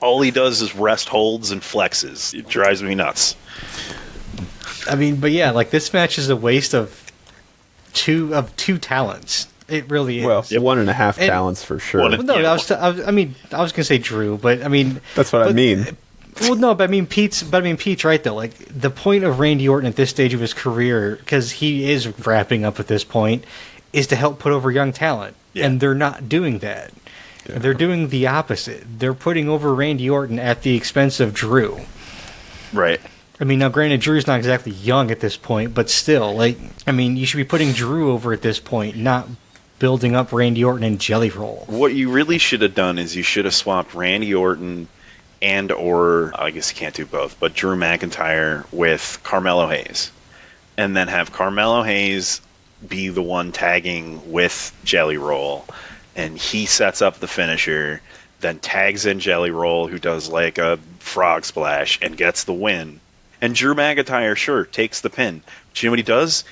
All he does is rest holds and flexes. It drives me nuts. I mean, but yeah, like this match is a waste of two talents. It really is. Well, 1.5 talents for sure. Well, no, I was gonna say Drew, but I mean that's what I mean. Well, no, but I mean Pete's right though. Like the point of Randy Orton at this stage of his career, because he is wrapping up at this point, is to help put over young talent, and they're not doing that. Yeah. They're doing the opposite. They're putting over Randy Orton at the expense of Drew. Right. I mean, now granted, Drew's not exactly young at this point, but still, like, I mean, you should be putting Drew over at this point, not building up Randy Orton and Jelly Roll. What you really should have done is you should have swapped Randy Orton or I guess you can't do both, but Drew McIntyre with Carmelo Hayes. And then have Carmelo Hayes be the one tagging with Jelly Roll, and he sets up the finisher, then tags in Jelly Roll, who does like a frog splash and gets the win. And Drew McIntyre, sure, takes the pin. But you know what he does?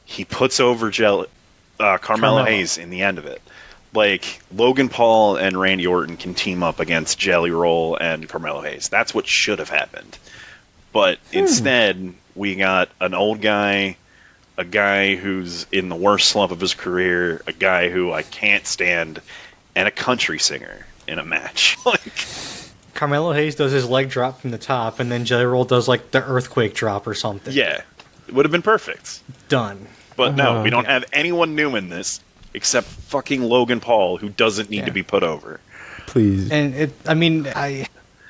He puts over Carmelo Hayes in the end of it. Like, Logan Paul and Randy Orton can team up against Jelly Roll and Carmelo Hayes. That's what should have happened. But instead, we got an old guy, a guy who's in the worst slump of his career, a guy who I can't stand, and a country singer in a match. Like, Carmelo Hayes does his leg drop from the top, and then Jelly Roll does like the earthquake drop or something. Yeah, it would have been perfect. Done. But no, we don't have anyone new in this except fucking Logan Paul, who doesn't need to be put over. Please. And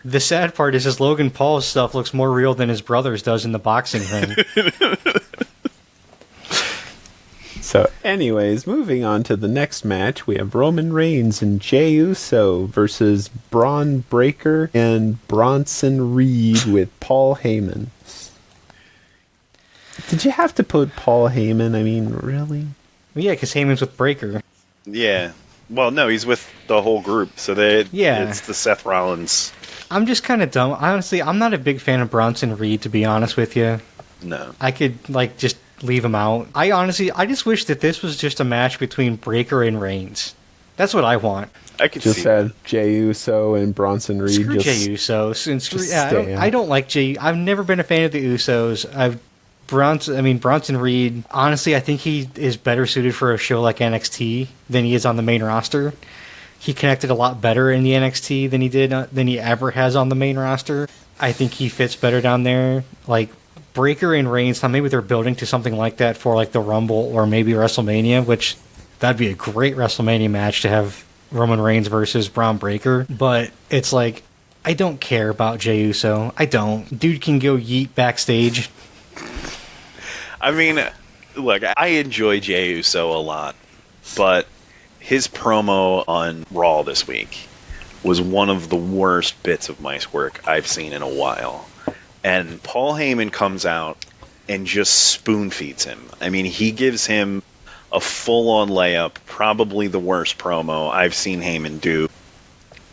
the sad part is Logan Paul's stuff looks more real than his brother's does in the boxing ring. So, anyways, moving on to the next match, we have Roman Reigns and Jey Uso versus Braun Breaker and Bronson Reed with Paul Heyman. Did you have to put Paul Heyman? I mean, really? Well, yeah, because Heyman's with Breaker. Yeah. Well, no, he's with the whole group, so it's the Seth Rollins. I'm just kind of dumb. Honestly, I'm not a big fan of Bronson Reed, to be honest with you. No. I could, just leave him out. I just wish that this was just a match between Breaker and Reigns. That's what I want. I could just see had Jey Uso and Bronson Reed. Screw Jey Uso. I don't like Jey. I've never been a fan of the Usos. Bronson Reed, honestly, I think he is better suited for a show like NXT than he is on the main roster. He connected a lot better in the NXT than he ever has on the main roster. I think he fits better down there. Like, Breaker and Reigns, maybe they're building to something like that for like the Rumble or maybe WrestleMania, which that'd be a great WrestleMania match to have Roman Reigns versus Braun Breaker. But it's like, I don't care about Jey Uso. I don't. Dude can go yeet backstage. I mean, look, I enjoy Jey Uso a lot, but his promo on Raw this week was one of the worst bits of mice work I've seen in a while. And Paul Heyman comes out and just spoon feeds him. I mean, he gives him a full-on layup, probably the worst promo I've seen Heyman do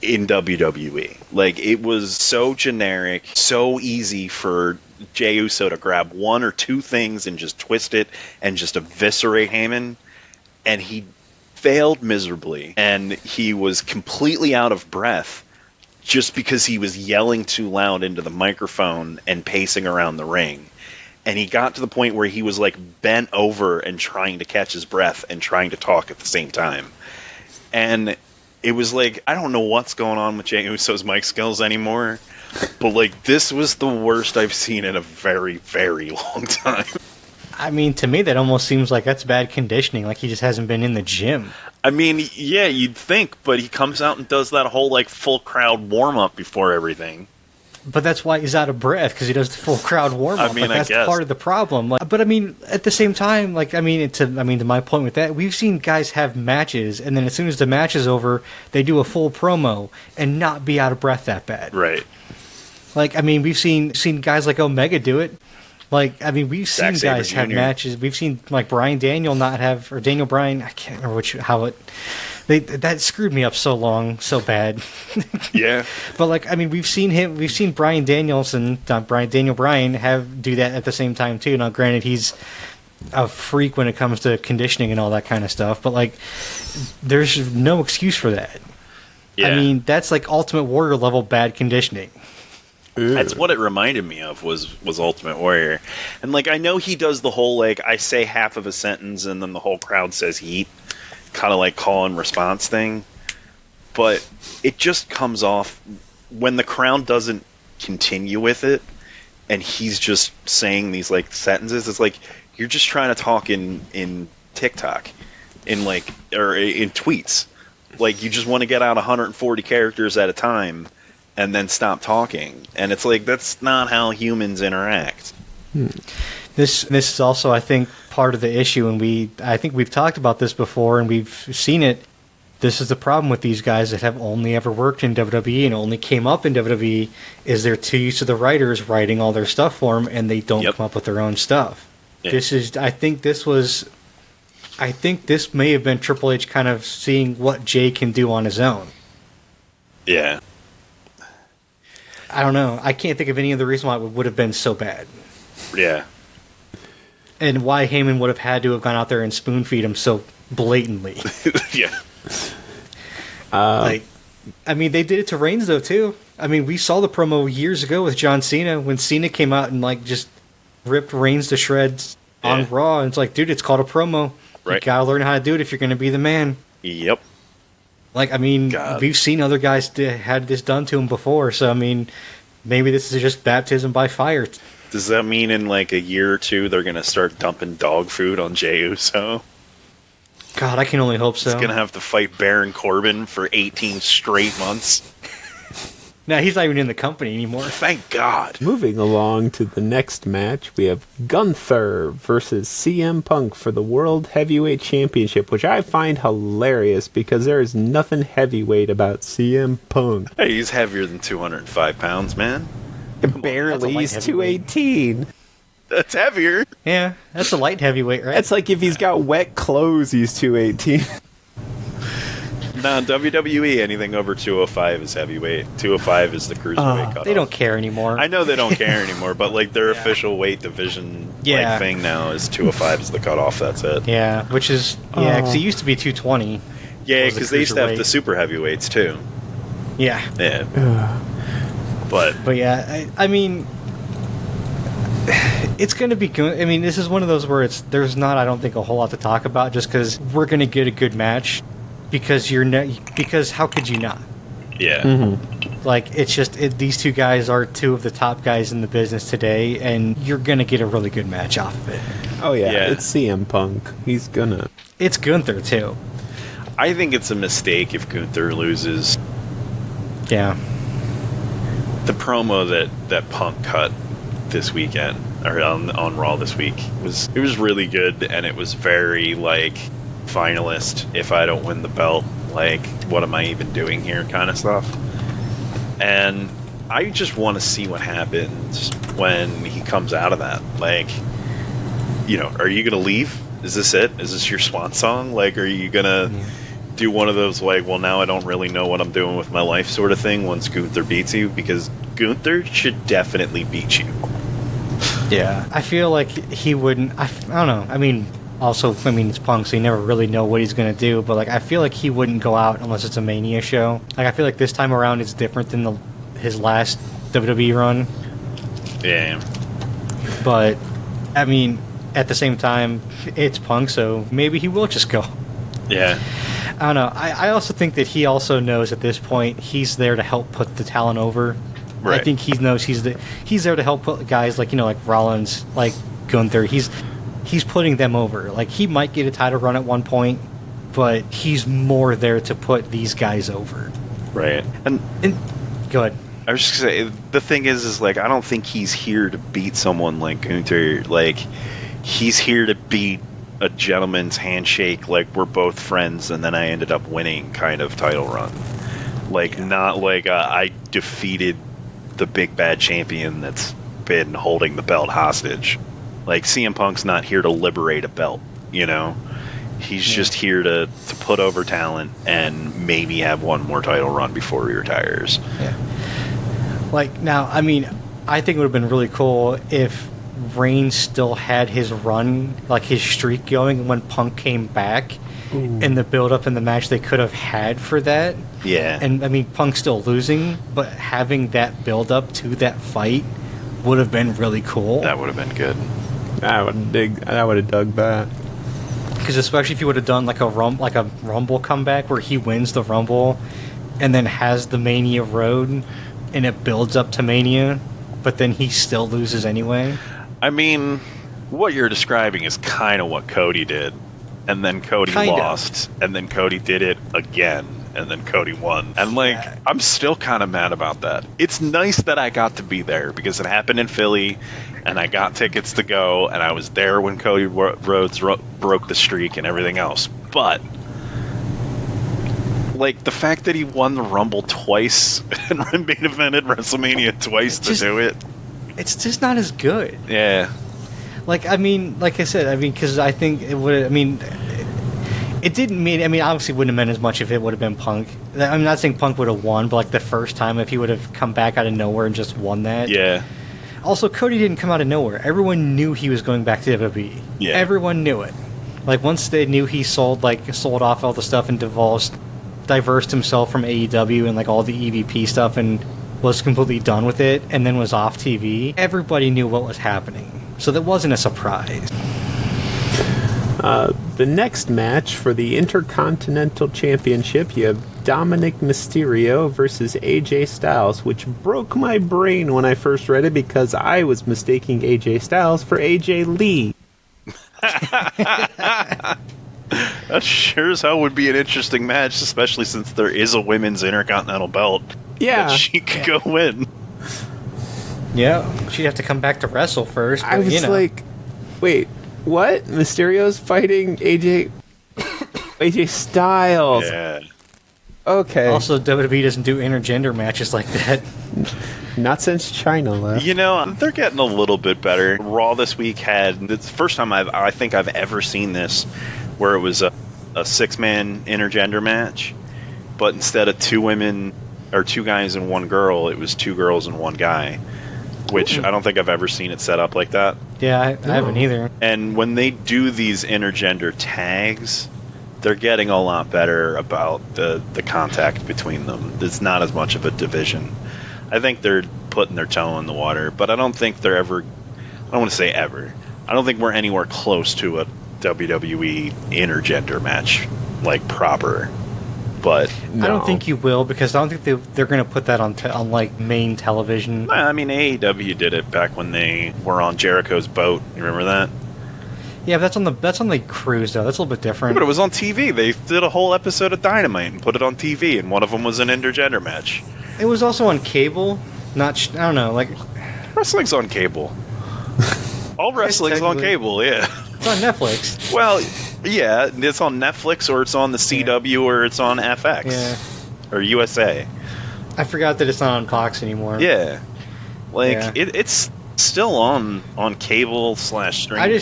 in WWE. Like, it was so generic, so easy for Jey Uso to grab one or two things and just twist it and just eviscerate Heyman. And he failed miserably, and he was completely out of breath just because he was yelling too loud into the microphone and pacing around the ring. And he got to the point where he was like bent over and trying to catch his breath and trying to talk at the same time. And it was like, I don't know what's going on with Jey Uso's mic skills anymore, but like, this was the worst I've seen in a very, very long time. I mean, to me, that almost seems like that's bad conditioning, like he just hasn't been in the gym. I mean, yeah, you'd think, but he comes out and does that whole, like, full crowd warm-up before everything. But that's why he's out of breath, because he does the full crowd warm-up. I mean, that's I guess. part of the problem. But, I mean, at the same time, to my point with that, we've seen guys have matches, and then as soon as the match is over, they do a full promo and not be out of breath that bad. Right. Like, I mean, we've seen guys like Omega do it. Like, I mean, we've seen guys have matches. We've seen, like, Daniel Bryan, I can't remember that screwed me up so bad. Yeah. But, like, I mean, we've seen Bryan Daniel Bryan do that at the same time, too. Now, granted, he's a freak when it comes to conditioning and all that kind of stuff, but like, there's no excuse for that. Yeah. I mean, that's like Ultimate Warrior level bad conditioning. That's what it reminded me of was Ultimate Warrior. And like I know he does the whole like I say half of a sentence and then the whole crowd says yeet, kind of like call and response thing. But it just comes off when the crowd doesn't continue with it and he's just saying these like sentences, it's like you're just trying to talk in TikTok, in like or in tweets. Like you just want to get out 140 characters at a time and then stop talking. And it's like, that's not how humans interact. This is also, I think, part of the issue, and I think we've talked about this before, and we've seen it. This is the problem with these guys that have only ever worked in WWE and only came up in WWE, is they're too used to the writers writing all their stuff for them, and they don't come up with their own stuff. Yeah. I think this may have been Triple H kind of seeing what Jay can do on his own. Yeah. I don't know. I can't think of any other reason why it would have been so bad. Yeah. And why Heyman would have had to have gone out there and spoon feed him so blatantly. Yeah. I mean, they did it to Reigns, though, too. I mean, we saw the promo years ago with John Cena when Cena came out and, like, just ripped Reigns to shreds on Raw. And it's like, dude, it's called a promo. Right. You gotta learn how to do it if you're going to be the man. Yep. Like, I mean, we've seen other guys had this done to them before, so, I mean, maybe this is just baptism by fire. Does that mean in, like, a year or two they're going to start dumping dog food on Jey Uso? God, I can only hope so. He's going to have to fight Baron Corbin for 18 straight months. Now, he's not even in the company anymore. Thank God. Moving along to the next match, we have Gunther versus CM Punk for the World Heavyweight Championship, which I find hilarious because there is nothing heavyweight about CM Punk. Hey, he's heavier than 205 pounds, man. Barely, he's 218. That's heavier. Yeah, that's a light heavyweight, right? That's like if he's got wet clothes, he's 218. No, WWE, anything over 205 is heavyweight. 205 is the cruiserweight cutoff. They don't care anymore. I know they don't care anymore, but like their official weight division like thing now is 205 is the cutoff. That's it. Yeah, which is because it used to be 220. Yeah, because they used to have the super heavyweights too. Yeah. Yeah. But yeah, I mean, it's going to be good. I mean, this is one of those where there's not, I don't think, a whole lot to talk about just because we're going to get a good match. Because because how could you not? Yeah. Mm-hmm. Like, it's just, these two guys are two of the top guys in the business today, and you're going to get a really good match off of it. Oh, yeah. It's CM Punk. He's gonna. It's Gunther, too. I think it's a mistake if Gunther loses. Yeah. The promo that Punk cut this weekend, or on Raw this week, was really good, and it was very, like, finalist, if I don't win the belt, like, what am I even doing here kind of stuff. And I just want to see what happens when he comes out of that. Like, you know, are you going to leave? Is this it? Is this your swan song? Like, are you going to do one of those, like, well, now I don't really know what I'm doing with my life sort of thing once Gunther beats you? Because Gunther should definitely beat you. Yeah. I feel like he wouldn't, I don't know. I mean, also, I mean, it's Punk, so you never really know what he's going to do, but, like, I feel like he wouldn't go out unless it's a Mania show. Like, I feel like this time around it's different than his last WWE run. Yeah. But, I mean, at the same time, it's Punk, so maybe he will just go. Yeah. I don't know. I also think that he also knows at this point he's there to help put the talent over. Right. I think he knows he's there to help put guys like, you know, like Rollins, like Gunther. He's putting them over. Like, he might get a title run at one point, but he's more there to put these guys over. Right. And go ahead. I was just going to say, the thing is like, I don't think he's here to beat someone like Gunther. Like, he's here to beat a gentleman's handshake, like, we're both friends, and then I ended up winning kind of title run. Like, not like I defeated the big bad champion that's been holding the belt hostage. Like, CM Punk's not here to liberate a belt, you know? He's just here to put over talent and maybe have one more title run before he retires. Yeah. Like, now, I mean, I think it would have been really cool if Reigns still had his run, like his streak going when Punk came back. In the build-up in the match they could have had for that. Yeah. And, I mean, Punk's still losing, but having that build-up to that fight would have been really cool. That would have been good. I would have dug that. Because especially if you would have done like a Rumble comeback where he wins the Rumble and then has the Mania road and it builds up to Mania, but then he still loses anyway. I mean, what you're describing is kind of what Cody did. And then Cody lost, and then Cody did it again, and then Cody won. And, like, I'm still kind of mad about that. It's nice that I got to be there, because it happened in Philly, and I got tickets to go, and I was there when Cody Rhodes broke the streak and everything else. But, like, the fact that he won the Rumble twice and main evented WrestleMania twice to do it. It's just not as good. Yeah. Like, I mean, like I said, because I think it would, it didn't mean, obviously it wouldn't have meant as much if it would have been Punk. I'm not saying Punk would have won, but like the first time if he would have come back out of nowhere and just won that. Yeah. Also, Cody didn't come out of nowhere. Everyone knew he was going back to WWE. Yeah. Everyone knew it. Like, once they knew he sold off all the stuff and diversed himself from AEW and like all the EVP stuff and was completely done with it and then was off TV, everybody knew what was happening. So that wasn't a surprise. The next match for the Intercontinental Championship, you have Dominic Mysterio versus AJ Styles, which broke my brain when I first read it because I was mistaking AJ Styles for AJ Lee. That sure as hell would be an interesting match, especially since there is a women's Intercontinental belt that she could go win. Yeah, she'd have to come back to wrestle first. But, I was like, wait, what? Mysterio's fighting AJ Styles. Yeah. Okay. Also, WWE doesn't do intergender matches like that. Not since China left. You know, they're getting a little bit better. Raw this week it's the first time I think I've ever seen this, where it was a 6-man intergender match, but instead of 2 women or 2 guys and 1 girl, it was 2 girls and 1 guy. Which I don't think I've ever seen it set up like that. Yeah, I haven't either. And when they do these intergender tags, they're getting a lot better about the contact between them. It's not as much of a division. I think they're putting their toe in the water, but I don't think they're ever... I don't want to say ever. I don't think we're anywhere close to a WWE intergender match, like proper. But no. I don't think you will, because I don't think they're going to put that on like main television. I mean, AEW did it back when they were on Jericho's boat. You remember that? Yeah, but that's on the cruise though. That's a little bit different. But it was on TV. They did a whole episode of Dynamite and put it on TV, and one of them was an intergender match. It was also on cable. I don't know, like wrestling's on cable. All wrestling's on cable. Yeah, it's on Netflix. Well, yeah, it's on Netflix or it's on the CW or it's on FX or USA. I forgot that it's not on Fox anymore. Yeah, like it's still on cable / streaming.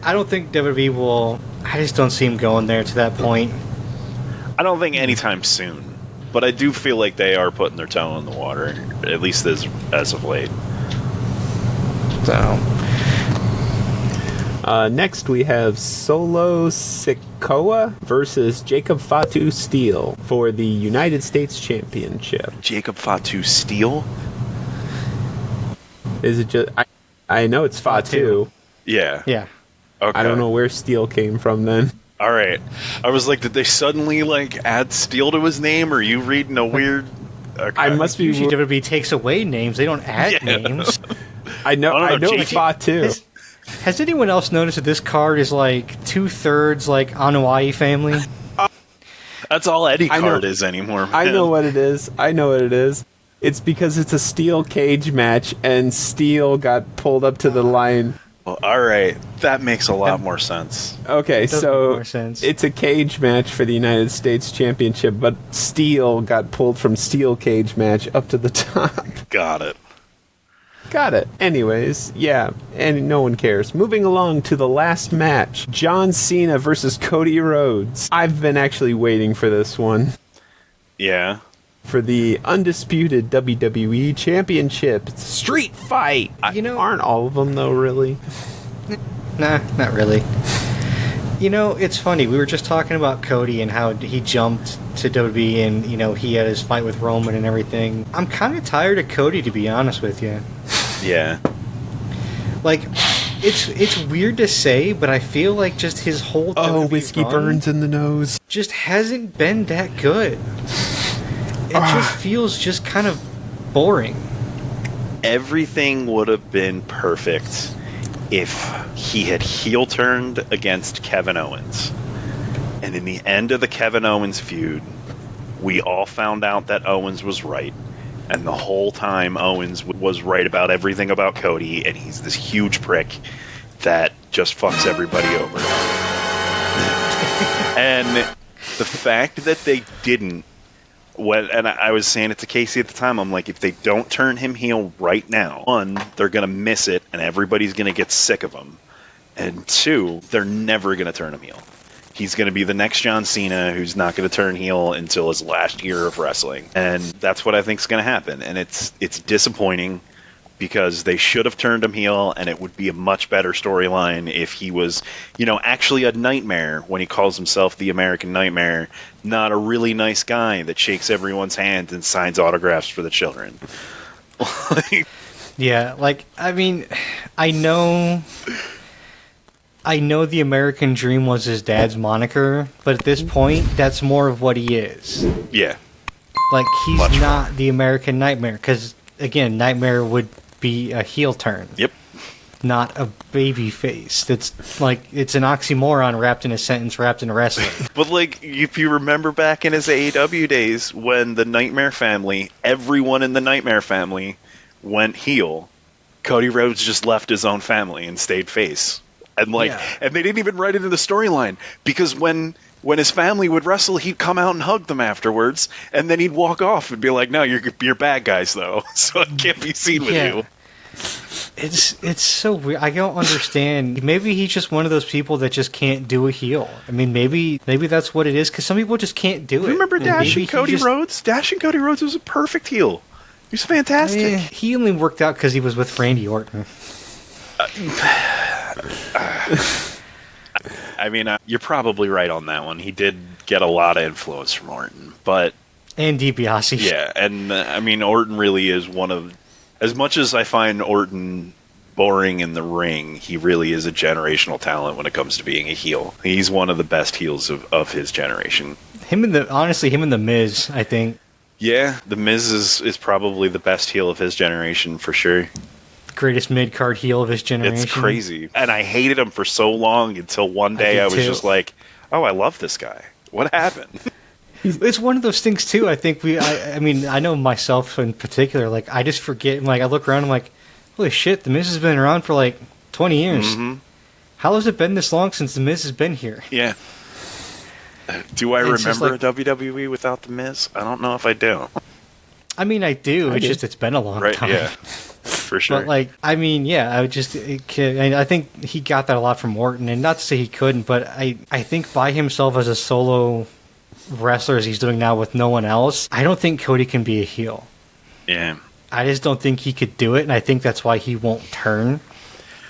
I don't think WWE will. I just don't see him going there to that point. I don't think anytime soon, but I do feel like they are putting their toe in the water, at least as of late. So. Next, we have Solo Sikoa versus Jacob Fatu Steel for the United States Championship. Jacob Fatu Steel? Is it just... I know it's Fatu. Yeah. Yeah. Okay. I don't know where Steel came from then. All right. I was like, did they suddenly add Steel to his name? Or are you reading a weird... Okay. I must be... Usually WWE takes away names. They don't add names. I know it's Fatu. Has anyone else noticed that this card is 2/3 Anuai family? That's all Eddie card is anymore, man. I know what it is. It's because it's a steel cage match, and Steel got pulled up to the line. Well, all right. That makes a lot more sense. Okay, so more sense. It's a cage match for the United States Championship, but Steel got pulled from steel cage match up to the top. Got it. Got it. Anyways, yeah, and no one cares. Moving along to the last match, John Cena versus Cody Rhodes. I've been actually waiting for this one. Yeah. for the undisputed WWE Championship. It's a street fight. Aren't all of them, though, really? Nah, not really. It's funny. We were just talking about Cody and how he jumped to WWE and, he had his fight with Roman and everything. I'm kind of tired of Cody, to be honest with you. Yeah. Like, it's weird to say, but I feel like just his whole WWE whiskey run burns in the nose. just hasn't been that good. It just feels just kind of boring. Everything would have been perfect if he had heel turned against Kevin Owens. And in the end of the Kevin Owens feud, we all found out that Owens was right. And the whole time Owens was right about everything about Cody, and he's this huge prick that just fucks everybody over. And the fact that they didn't, and I was saying it to Casey at the time, I'm like, if they don't turn him heel right now, one, they're going to miss it, and everybody's going to get sick of him. And two, they're never going to turn him heel. He's going to be the next John Cena who's not going to turn heel until his last year of wrestling. And that's what I think is going to happen. And it's disappointing because they should have turned him heel, and it would be a much better storyline if he was, actually a nightmare when he calls himself the American Nightmare, not a really nice guy that shakes everyone's hand and signs autographs for the children. Yeah, I know the American Dream was his dad's moniker, but at this point, that's more of what he is. Yeah. Like, he's Much not more. the American Nightmare, because, again, Nightmare would be a heel turn. Yep. Not a baby face. It's like, it's an oxymoron wrapped in a sentence, wrapped in wrestling. But, if you remember back in his AEW days when the Nightmare family, everyone in the Nightmare family went heel, Cody Rhodes just left his own family and stayed face. And and they didn't even write it in the storyline, because when his family would wrestle, he'd come out and hug them afterwards, and then he'd walk off and be like, "No, you're bad guys though, so I can't be seen with you." It's so weird. I don't understand. Maybe he's just one of those people that just can't do a heel. I mean, maybe that's what it is, because some people just can't do it. Remember Dash and Cody Rhodes? Dash and Cody Rhodes was a perfect heel. He was fantastic. He only worked out because he was with Randy Orton. I mean, you're probably right on that one. He did get a lot of influence from Orton, but and DiBiase. Yeah, and I mean, Orton really is one of, as much as I find Orton boring in the ring, he really is a generational talent when it comes to being a heel. He's one of the best heels of his generation. Him and the Miz, I think. Yeah, the Miz is probably the best heel of his generation for sure. Greatest mid-card heel of his generation. It's crazy. And I hated him for so long until one day I was just like, oh, I love this guy. What happened? It's one of those things, too. I think I mean, I know myself in particular, like, I just forget, I look around, I'm like, holy shit, The Miz has been around for, 20 years. Mm-hmm. How has it been this long since The Miz has been here? Yeah. Do I remember WWE without The Miz? I don't know if I do. I mean, I do. It's been a long time. Yeah. For sure. But, I think he got that a lot from Orton, and not to say he couldn't, but I think by himself as a solo wrestler, as he's doing now with no one else, I don't think Cody can be a heel. Yeah. I just don't think he could do it, and I think that's why he won't turn.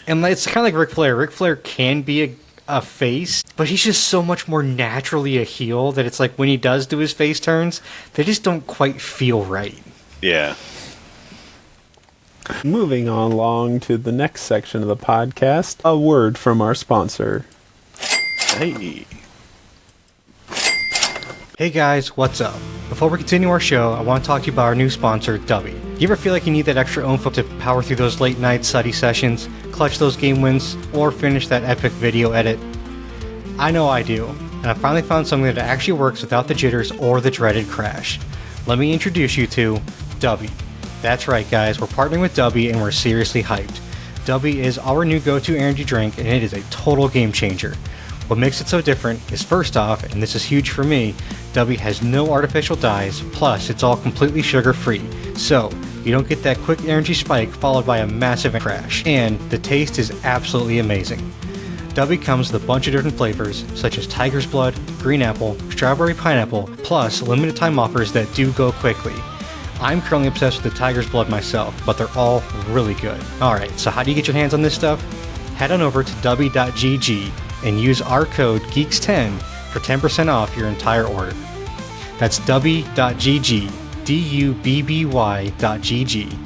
And it's kind of like Ric Flair. Ric Flair can be a face, but he's just so much more naturally a heel that it's like when he does do his face turns, they just don't quite feel right. Yeah. Moving on along to the next section of the podcast, a word from our sponsor. Hey guys, what's up? Before we continue our show, I want to talk to you about our new sponsor, Dubby. You ever feel like you need that extra oomph to power through those late night study sessions, clutch those game wins, or finish that epic video edit? I know I do, and I finally found something that actually works without the jitters or the dreaded crash. Let me introduce you to Dubby. That's right, guys, we're partnering with Dubby and we're seriously hyped. Dubby is our new go-to energy drink, and it is a total game changer. What makes it so different is, first off, and this is huge for me, Dubby has no artificial dyes, plus it's all completely sugar-free, so you don't get that quick energy spike followed by a massive crash, and the taste is absolutely amazing. Dubby comes with a bunch of different flavors, such as tiger's blood, green apple, strawberry pineapple, plus limited time offers that do go quickly. I'm currently obsessed with the tiger's blood myself, but they're all really good. Alright, so how do you get your hands on this stuff? Head on over to dubby.gg and use our code GEEKS10 for 10% off your entire order. That's dubby.gg, dubby.gg.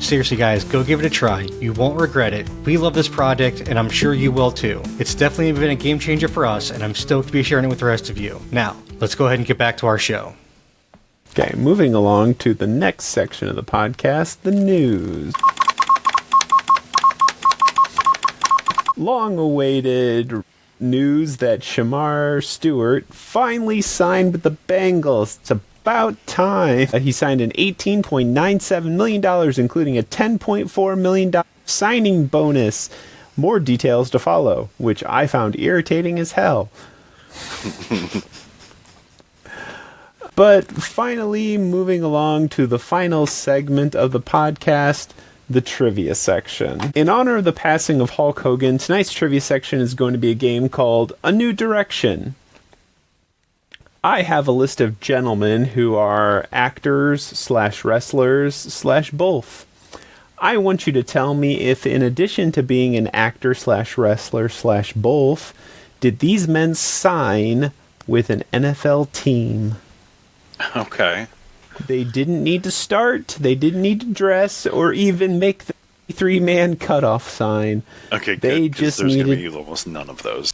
Seriously guys, go give it a try. You won't regret it. We love this project, and I'm sure you will too. It's definitely been a game changer for us, and I'm stoked to be sharing it with the rest of you. Now, let's go ahead and get back to our show. Okay, moving along to the next section of the podcast, the news. Long-awaited news that Shamar Stewart finally signed with the Bengals. It's about time. He signed an $18.97 million, including a $10.4 million signing bonus. More details to follow, which I found irritating as hell. But finally, moving along to the final segment of the podcast, the trivia section. In honor of the passing of Hulk Hogan, tonight's trivia section is going to be a game called A New Direction. I have a list of gentlemen who are actors / wrestlers / both. I want you to tell me if, in addition to being an actor / wrestler / both, did these men sign with an NFL team? Okay. They didn't need to start, they didn't need to dress, or even make the 3-man cutoff sign. Okay, they good, just there's needed... going to be almost none of those.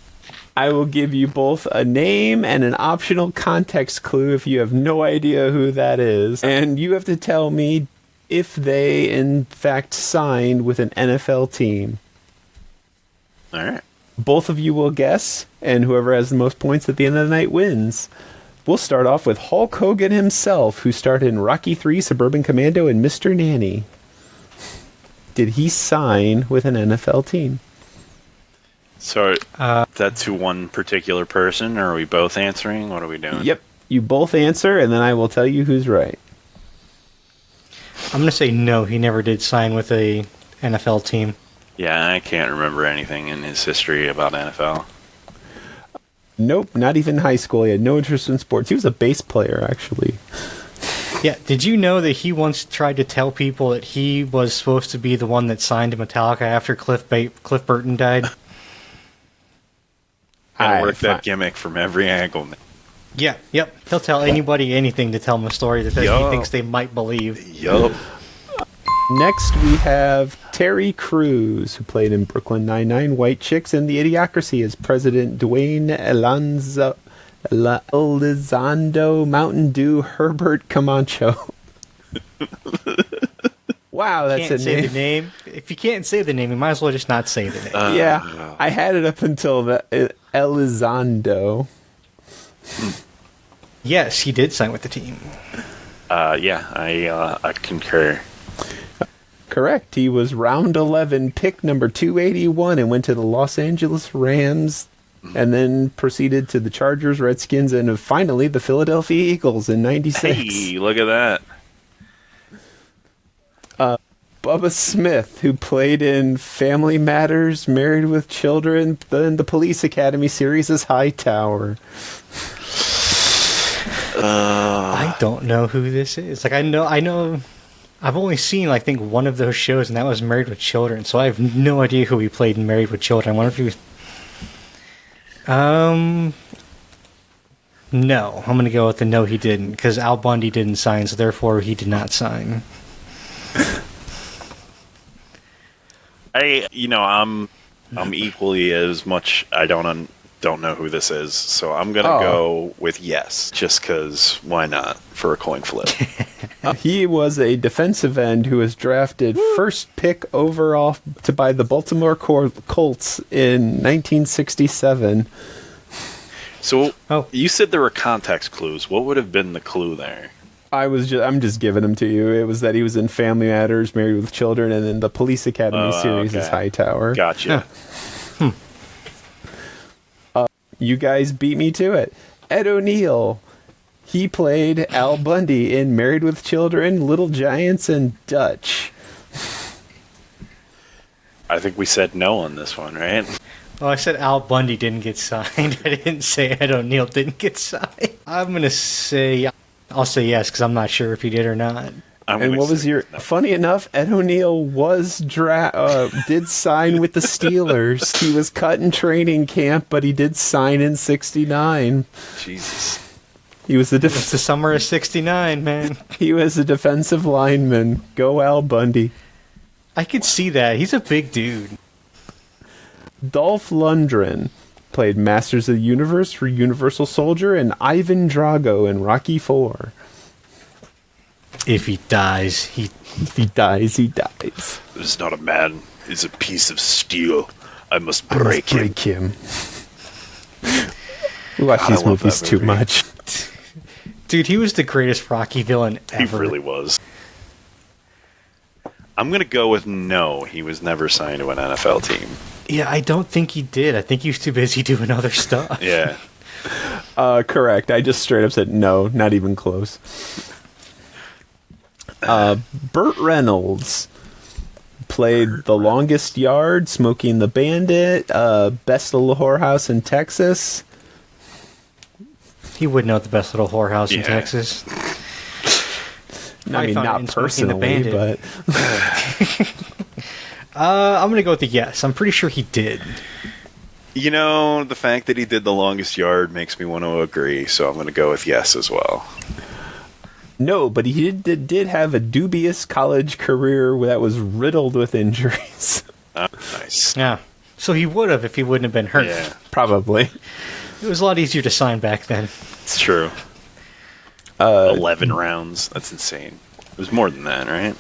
I will give you both a name and an optional context clue if you have no idea who that is. And you have to tell me if they, in fact, signed with an NFL team. All right. Both of you will guess, and whoever has the most points at the end of the night wins. We'll start off with Hulk Hogan himself, who starred in Rocky III, Suburban Commando, and Mr. Nanny. Did he sign with an NFL team? So, that to one particular person, or are we both answering? What are we doing? Yep, you both answer, and then I will tell you who's right. I'm going to say no, he never did sign with a NFL team. Yeah, I can't remember anything in his history about NFL. Nope, not even high school. He had no interest in sports. He was a bass player, actually. Yeah, did you know that he once tried to tell people that he was supposed to be the one that signed to Metallica after Cliff Burton died? Gotta work that gimmick from every angle. Yeah, yep. He'll tell anybody anything to tell them a story that he thinks they might believe. Yup. Next, we have Terry Crews, who played in Brooklyn Nine-Nine, White Chicks, and The Idiocracy as President Dwayne Elizondo Mountain Dew Herbert Camacho. Wow, that's a name. Say the name. If you can't say the name, you might as well just not say the name. Yeah, I had it up until the Elizondo. Yes, he did sign with the team. Yeah, I concur. Correct. He was round 11, pick number 281, and went to the Los Angeles Rams, and then proceeded to the Chargers, Redskins, and finally the Philadelphia Eagles in 96. Hey, look at that. Bubba Smith, who played in Family Matters, Married with Children, then the Police Academy series as Hightower. I don't know who this is. Like, I know. I've only seen, I think, one of those shows, and that was Married with Children. So I have no idea who he played in Married with Children. I wonder if he was. No, I'm gonna go with the no. He didn't, because Al Bundy didn't sign, so therefore he did not sign. I'm equally as much. I don't know who this is, so I'm gonna go with yes, just because why not for a coin flip. He was a defensive end who was drafted first pick overall by the Baltimore Colts in 1967. So you said there were context clues. What would have been the clue there? I'm just giving them to you. It was that he was in Family Matters, Married with Children, and then the Police Academy series is Hightower. Gotcha. You guys beat me to it. Ed O'Neill. He played Al Bundy in Married with Children, Little Giants, and Dutch. I think we said no on this one, right? Oh, I said Al Bundy didn't get signed. I didn't say Ed O'Neill didn't get signed. I'm going to say... I'll say yes, because I'm not sure if he did or not. And what was your... Funny enough, Ed O'Neill was did sign with the Steelers. He was cut in training camp, but he did sign in 69. Jesus. He was It's the summer of 69, man. He was a defensive lineman. Go Al Bundy. I could see that. He's a big dude. Dolph Lundgren played Masters of the Universe for Universal Soldier and Ivan Drago in Rocky IV. If he dies, he dies. This is not a man. He's a piece of steel. I must break him. We watch these movies too much. Dude, he was the greatest Rocky villain ever. He really was. I'm going to go with no. He was never signed to an NFL team. Yeah, I don't think he did. I think he was too busy doing other stuff. Yeah. Correct. I just straight up said no, not even close. Burt Reynolds played The Longest Yard, Smoking the Bandit, Best Little Whorehouse in Texas. He would know the Best Little Whorehouse in Texas. I mean, not personally, but... I'm going to go with the yes. I'm pretty sure he did. You know, the fact that he did The Longest Yard makes me want to agree, so I'm going to go with yes as well. No, but he did have a dubious college career that was riddled with injuries. Oh, nice. Yeah. So he would have if he wouldn't have been hurt. Yeah. Probably. It was a lot easier to sign back then. It's true. 11 rounds. That's insane. It was more than that, right?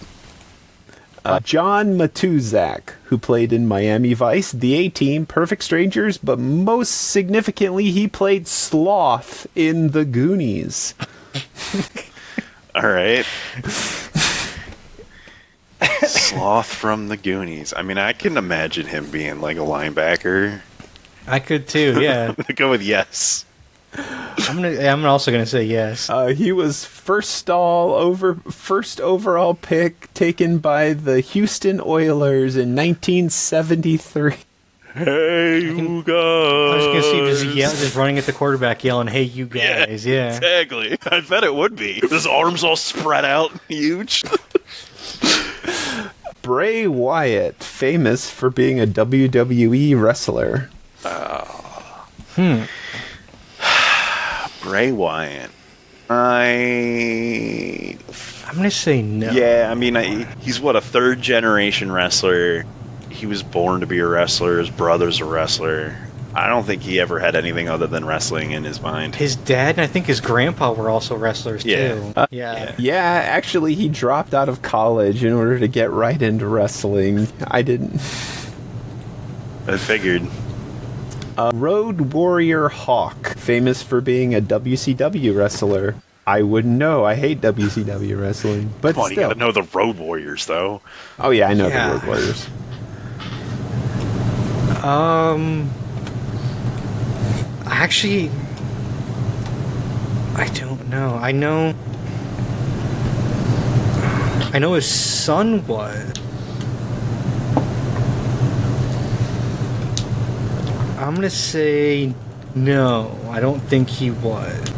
John Matuzak, who played in Miami Vice, The A-Team, Perfect Strangers, but most significantly, he played Sloth in The Goonies. All right. Sloth from The Goonies. I mean, I can imagine him being like a linebacker. I could too, yeah. I'm going to go with yes. I'm also gonna say yes. He was first overall pick taken by the Houston Oilers in 1973. Hey, you guys! I was gonna see just running at the quarterback, yelling, "Hey, you guys!" Yeah, exactly. I bet it would be. His arms all spread out, huge. Bray Wyatt, famous for being a WWE wrestler. Bray Wyatt. I'm gonna say no. Yeah, I mean, he's a third generation wrestler. He was born to be a wrestler. His brother's a wrestler. I don't think he ever had anything other than wrestling in his mind. His dad and I think his grandpa were also wrestlers too. Yeah, actually, he dropped out of college in order to get right into wrestling. I didn't. I figured. Road Warrior Hawk, famous for being a WCW wrestler. I wouldn't know. I hate WCW wrestling, but Come on, still. You gotta know the Road Warriors, though. Oh yeah, I know the Road Warriors. Actually, I don't know. I know his son was. I'm gonna say no. I don't think he was.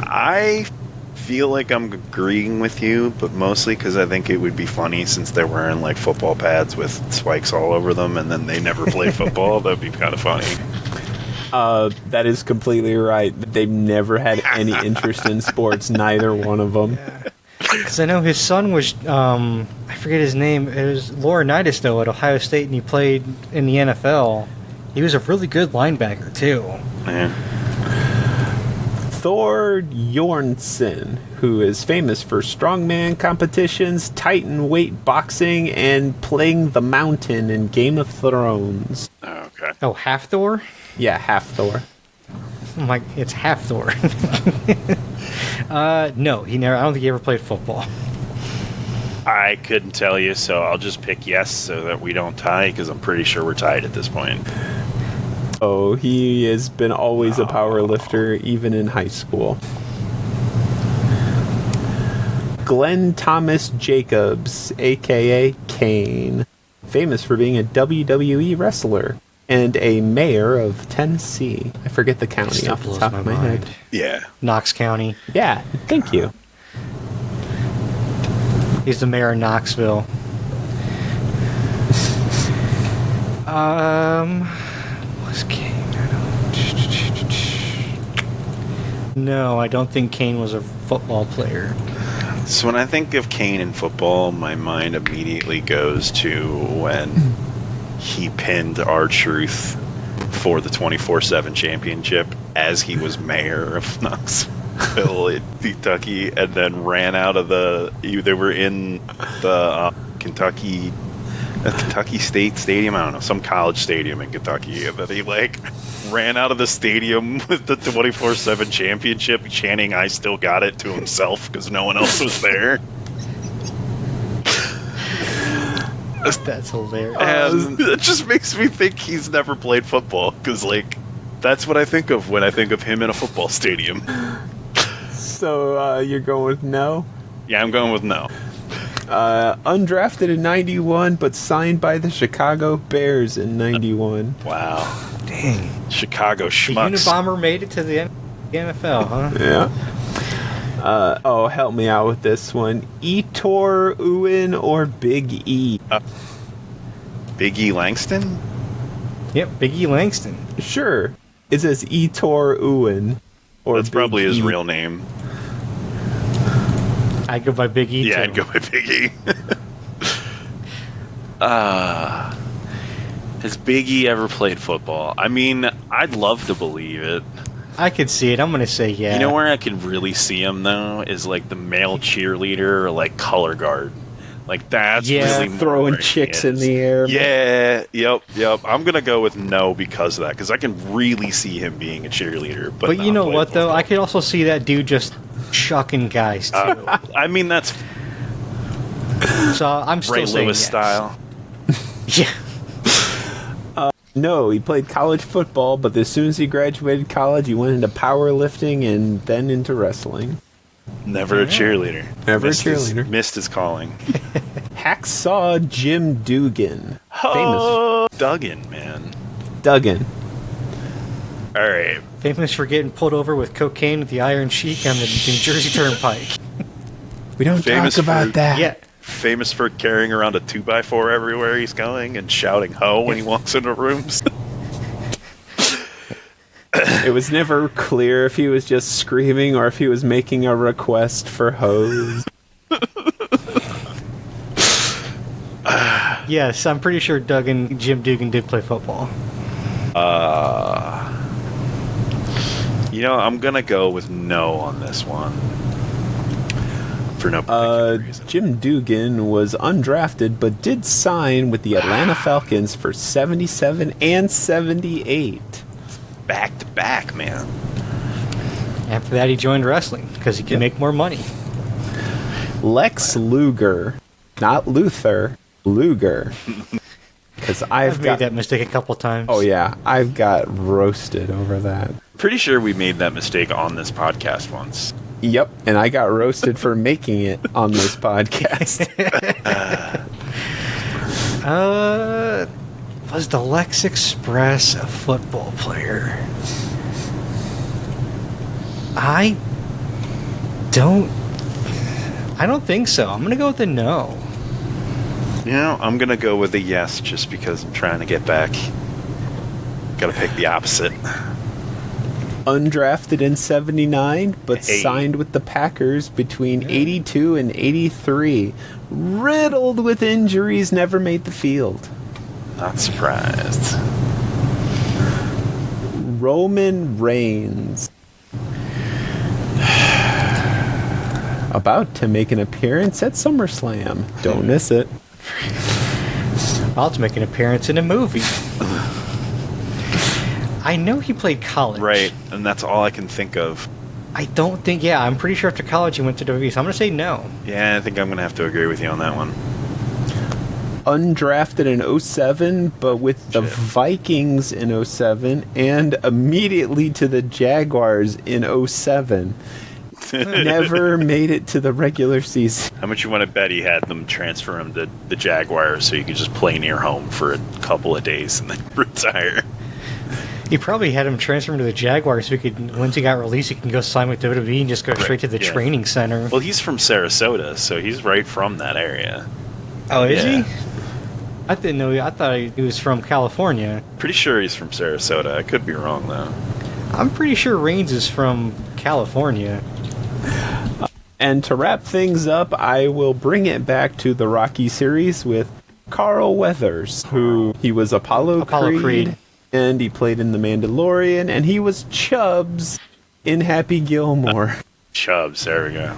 I feel like I'm agreeing with you, but mostly because I think it would be funny since they're wearing like football pads with spikes all over them, and then they never play football. That'd be kind of funny. That is completely right. They've never had any interest in sports, neither one of them. Because I know his son was, I forget his name. It was Laurinaitis, though, at Ohio State, and he played in the NFL. He was a really good linebacker, too. Yeah. Thor Bjornsson, who is famous for strongman competitions, Titan weight boxing, and playing the Mountain in Game of Thrones. Oh, okay. Oh, Half Thor? Yeah, half Thor. I'm like, it's Half Thor. No, he never. I don't think he ever played football. I couldn't tell you, so I'll just pick yes so that we don't tie, because I'm pretty sure we're tied at this point. Oh, he has been always a power lifter, even in high school. Glenn Thomas Jacobs, a.k.a. Kane, famous for being a WWE wrestler and a mayor of Tennessee. I forget the county Still off the blows top of my head. Yeah. Knox County. Yeah, thank you. He's the mayor of Knoxville. Was Kane? No, I don't think Kane was a football player. So when I think of Kane in football, my mind immediately goes to when he pinned R-Truth for the 24/7 championship as he was mayor of Knoxville in Kentucky, and then ran out of they were in the Kentucky State Stadium, I don't know, some college stadium in Kentucky, and then he ran out of the stadium with the 24/7 championship chanting "I still got it" to himself because no one else was there. That's hilarious. And it just makes me think he's never played football, because that's what I think of when I think of him in a football stadium. So you're going with no? Yeah, I'm going with no. Undrafted in 91, but signed by the Chicago Bears in 91. Wow. Dang. Chicago The schmucks. Unabomber made it to the NFL, huh? Yeah. Help me out with this one. Etor Uwin or Big E? Big E Langston? Yep, Big E Langston. Sure. Is this Etor Uwin or That's Big probably his E? real name. I'd go by Big E, Yeah, too. I'd go with Big E. Has Big E ever played football? I mean, I'd love to believe it. I could see it. I'm going to say yeah. You know where I could really see him, though, is the male cheerleader or color guard. That's really more throwing where he chicks in is. the air. Yeah, yep. I'm going to go with no because of that, because I can really see him being a cheerleader. But you know not what, play though? football. I could also see that dude just chucking guys, too. I mean, that's So I'm still Ray saying Lewis yes. style. Yeah. No, he played college football, but as soon as he graduated college, he went into powerlifting and then into wrestling. Never a cheerleader. Never a Missed his- cheerleader. Missed his calling. Hacksaw Jim Dugan. Oh, Duggan, man. Duggan. All right. Famous for getting pulled over with cocaine at the Iron Sheik on the New Jersey Turnpike. We don't Famous talk about for- that. Yeah. Famous for carrying around a 2x4 everywhere he's going and shouting "ho" when he walks into rooms. It was never clear if he was just screaming or if he was making a request for hose. Yes, I'm pretty sure Jim Dugan did play football. I'm gonna go with no on this one. For no particular reason. Jim Dugan was undrafted but did sign with the Atlanta Falcons for 77 and 78. Back to back, man. After that, he joined wrestling because he could make more money. Lex Luger, not Luther, Luger. Because I've made that mistake a couple times. Oh yeah, I've got roasted over that. Pretty sure we made that mistake on this podcast once. Yep, and I got roasted for making it on this podcast. Was the Lex Express a football player? I don't think so. I'm gonna go with a no. I'm gonna go with a yes just because I'm trying to get back. Gotta pick the opposite. Undrafted in 79, but Hey. signed with the Packers between 82 and 83. Riddled with injuries, never made the field. Not surprised. Roman Reigns. About to make an appearance at SummerSlam. Don't miss it. About to make an appearance in a movie. I know he played college. Right, and that's all I can think of. I don't think. Yeah, I'm pretty sure after college he went to WWE. So I'm gonna say no. Yeah, I think I'm gonna have to agree with you on that one. Undrafted in 07, but with the Shit. Vikings in 07 and immediately to the Jaguars in 07. Never made it to the regular season. How much you want to bet he had them transfer him to the Jaguars so you could just play near home for a couple of days and then retire? He probably had him transfer him to the Jaguars so he could, once he got released, he can go sign with WWE and just go straight to the training center. Well, he's from Sarasota, so he's right from that area. Oh, is he? I didn't know. I thought he was from California. Pretty sure he's from Sarasota. I could be wrong, though. I'm pretty sure Reigns is from California. And to wrap things up, I will bring it back to the Rocky series with Carl Weathers, who he was Apollo Creed. And he played in The Mandalorian, and he was Chubbs in Happy Gilmore. Chubbs, there we go.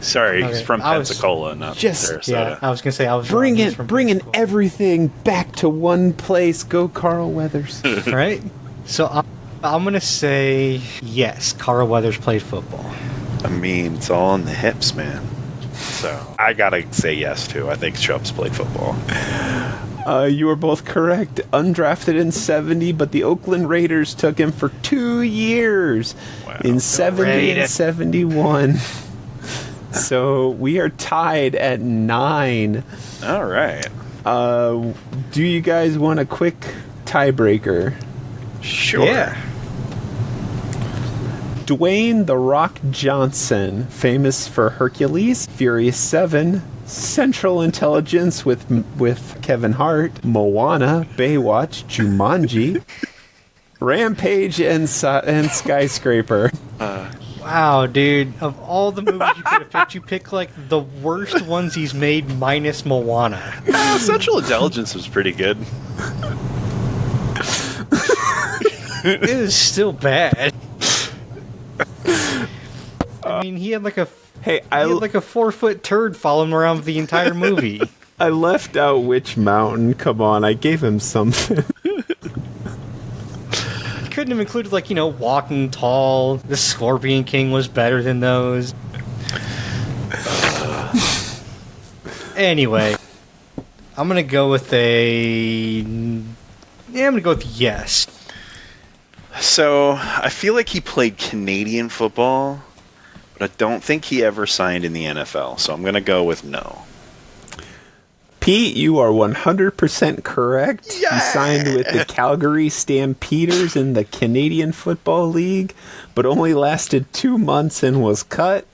Sorry, he's from Pensacola, not Sarasota. Yeah, I was going to say, I was bringing everything back to one place. Go Carl Weathers. Right? So I'm going to say, yes, Carl Weathers played football. I mean, it's all in the hips, man. So I got to say yes, too. I think Chubbs played football. You were both correct. Undrafted in 70, but the Oakland Raiders took him for 2 years in 70 and 71. So we are tied at 9. All right. Do you guys want a quick tiebreaker? Sure. Yeah. Dwayne "The Rock" Johnson, famous for Hercules, Furious 7, Central Intelligence with Kevin Hart, Moana, Baywatch, Jumanji, Rampage, and Skyscraper. Wow, dude. Of all the movies you could have picked, you picked, like, the worst ones he's made minus Moana. Central Intelligence was pretty good. It is still bad. I mean, he had like a 4-foot turd following him around the entire movie. I left out Witch Mountain. Come on, I gave him something. You couldn't have included, like, Walking Tall. The Scorpion King was better than those. Anyway, I'm gonna go with yes. So, I feel like he played Canadian football, but I don't think he ever signed in the NFL, so I'm going to go with no. Pete, you are 100% correct. Yeah! He signed with the Calgary Stampeders in the Canadian Football League, but only lasted 2 months and was cut,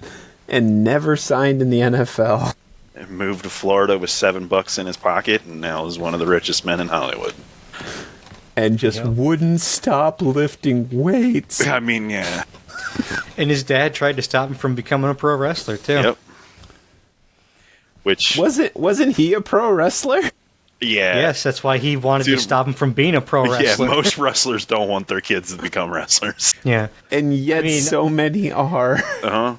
and never signed in the NFL. And moved to Florida with $7 in his pocket, and now is one of the richest men in Hollywood. And just wouldn't stop lifting weights. I mean, yeah. And his dad tried to stop him from becoming a pro wrestler, too. Yep. Which... Wasn't he a pro wrestler? Yeah. Yes, that's why he wanted to stop him from being a pro wrestler. Yeah, most wrestlers don't want their kids to become wrestlers. Yeah. And yet so many are. Uh-huh.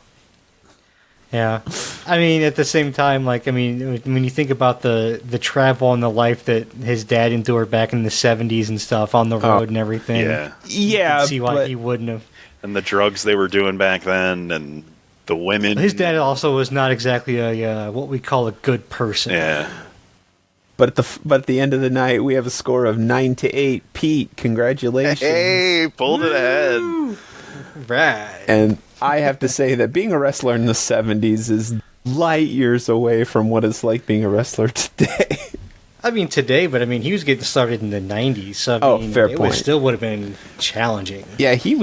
Yeah. I mean, at the same time, like, I mean, when you think about the travel and the life that his dad endured back in the 70s and stuff on the road and everything. Yeah. You can see why he wouldn't have. And the drugs they were doing back then and the women. His dad also was not exactly a what we call a good person. Yeah. But at the end of the night, we have a score of 9-8. Pete, congratulations. Hey, pulled it ahead. Right. And I have to say that being a wrestler in the 70s is light years away from what it's like being a wrestler today. I mean, today, but I mean, he was getting started in the 90s. So, I mean, fair point. It still would have been challenging. Yeah, he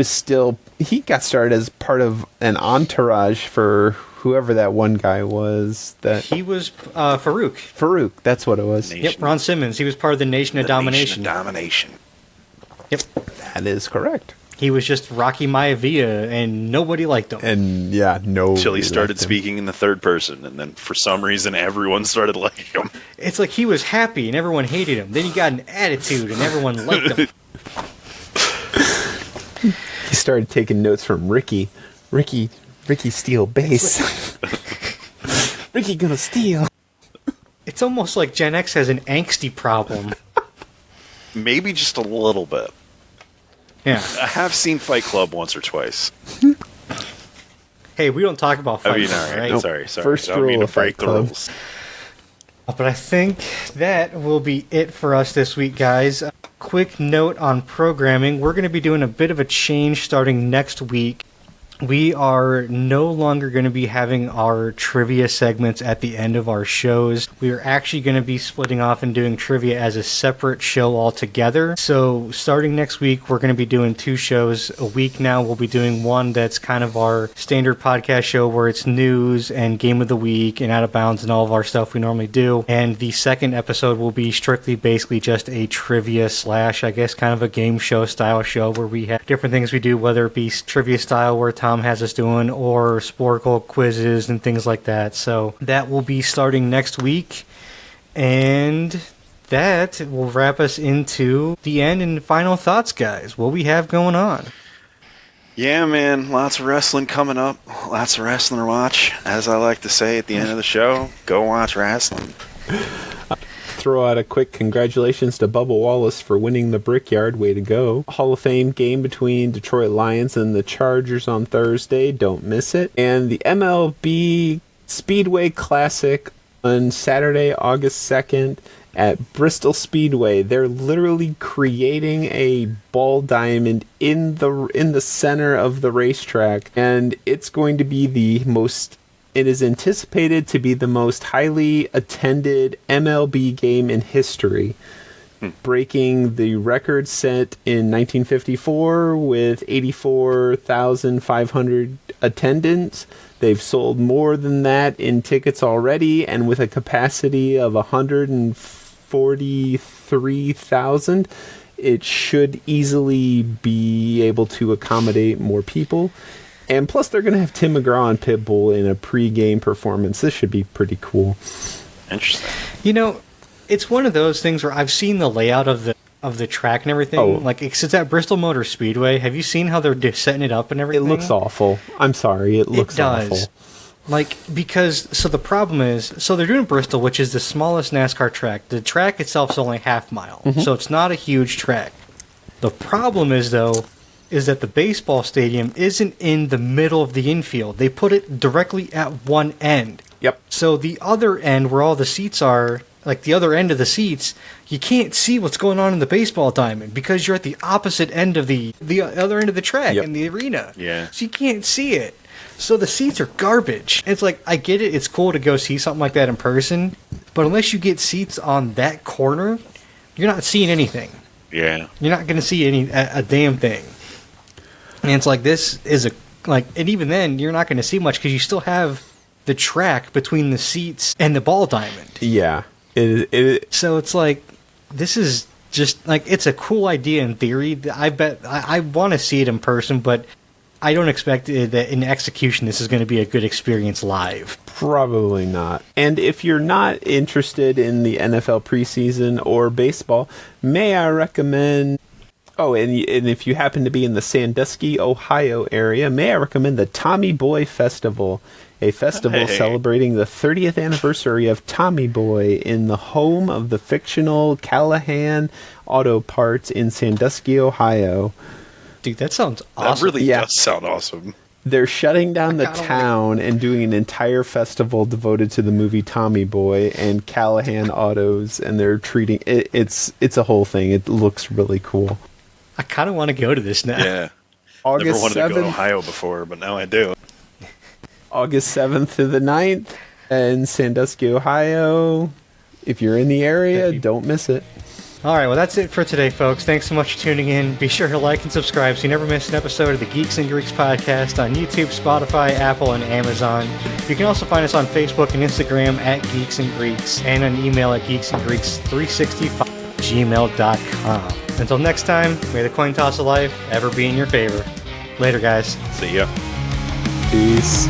got started as part of an entourage for whoever that one guy was. That he was Farouk. Farouk, that's what it was. Yep, Ron Simmons. He was part of the Nation of Domination. Nation of Domination. Yep. That is correct. He was just Rocky Maivia, and nobody liked him. And, yeah, no. Until he started speaking in the third person, and then for some reason everyone started liking him. It's like he was happy, and everyone hated him. Then he got an attitude, and everyone liked him. He started taking notes from Ricky steal bass. Ricky gonna steal. It's almost like Gen X has an angsty problem. Maybe just a little bit. Yeah. I have seen Fight Club once or twice. Hey, we don't talk about Fight Club, all right? right? Sorry. First I don't mean rule to of break Fight the Club. rules. But I think that will be it for us this week, guys. Quick note on programming. We're going to be doing a bit of a change starting next week. we are no longer going to be having our trivia segments at the end of our shows. We are actually going to be splitting off and doing trivia as a separate show altogether. So starting next week, we're going to be doing 2 shows a week now. We'll be doing one that's kind of our standard podcast show where it's news and game of the week and out of bounds and all of our stuff we normally do. And the second episode will be strictly basically just a trivia / I guess kind of a game show style show where we have different things we do, whether it be trivia style where Tom has us doing or Sporkle quizzes and things like that. So that will be starting next week, and that will wrap us into the end and final thoughts, guys. What we have going on. Yeah, man, lots of wrestling coming up, lots of wrestling to watch. As I like to say at the end of the show, go watch wrestling. Throw out a quick congratulations to Bubba Wallace for winning the Brickyard. Way to go. Hall of Fame game between Detroit Lions and the Chargers on Thursday. Don't miss it. And the MLB Speedway Classic on Saturday, August 2nd at Bristol Speedway. They're literally creating a ball diamond in the center of the racetrack, and it's going to be it is anticipated to be the most highly attended MLB game in history, breaking the record set in 1954 with 84,500 attendants. They've sold more than that in tickets already, and with a capacity of 143,000, it should easily be able to accommodate more people. And plus, they're going to have Tim McGraw and Pitbull in a pre-game performance. This should be pretty cool. Interesting. You know, it's one of those things where I've seen the layout of the track and everything. Oh. Like, it's at Bristol Motor Speedway. Have you seen how they're setting it up and everything? It looks awful. I'm sorry. It looks awful. Like, so the problem is, so they're doing Bristol, which is the smallest NASCAR track. The track itself is only half mile, so it's not a huge track. The problem is, though, is that the baseball stadium isn't in the middle of the infield. They put it directly at one end. Yep. So the other end, where all the seats are, like the other end of the seats, you can't see what's going on in the baseball diamond because you're at the opposite end of the other end of the track in the arena. Yeah. So you can't see it. So the seats are garbage. It's like, I get it, it's cool to go see something like that in person, but unless you get seats on that corner, you're not seeing anything. Yeah. You're not going to see a damn thing. And it's like, this is and even then, you're not going to see much because you still have the track between the seats and the ball diamond. Yeah. So it's like, this is just, like, it's a cool idea in theory. I want to see it in person, but I don't expect that in execution this is going to be a good experience live. Probably not. And if you're not interested in the NFL preseason or baseball, may I recommend... Oh, and if you happen to be in the Sandusky, Ohio area, may I recommend the Tommy Boy Festival, a festival celebrating the 30th anniversary of Tommy Boy in the home of the fictional Callahan Auto Parts in Sandusky, Ohio. Dude, that sounds awesome. That really does sound awesome. They're shutting down the town and doing an entire festival devoted to the movie Tommy Boy and Callahan Autos, and they're treating it. It's a whole thing. It looks really cool. I kind of want to go to this now. Yeah. August Never wanted 7th, to go to Ohio before, but now I do. August 7th to the 9th in Sandusky, Ohio. If you're in the area, don't miss it. All right, well, that's it for today, folks. Thanks so much for tuning in. Be sure to like and subscribe so you never miss an episode of the Geeks and Greeks podcast on YouTube, Spotify, Apple, and Amazon. You can also find us on Facebook and Instagram at Geeks and Greeks, and an email at geeksandgreeks365@gmail.com. Until next time, may the coin toss of life ever be in your favor. Later, guys. See ya. Peace.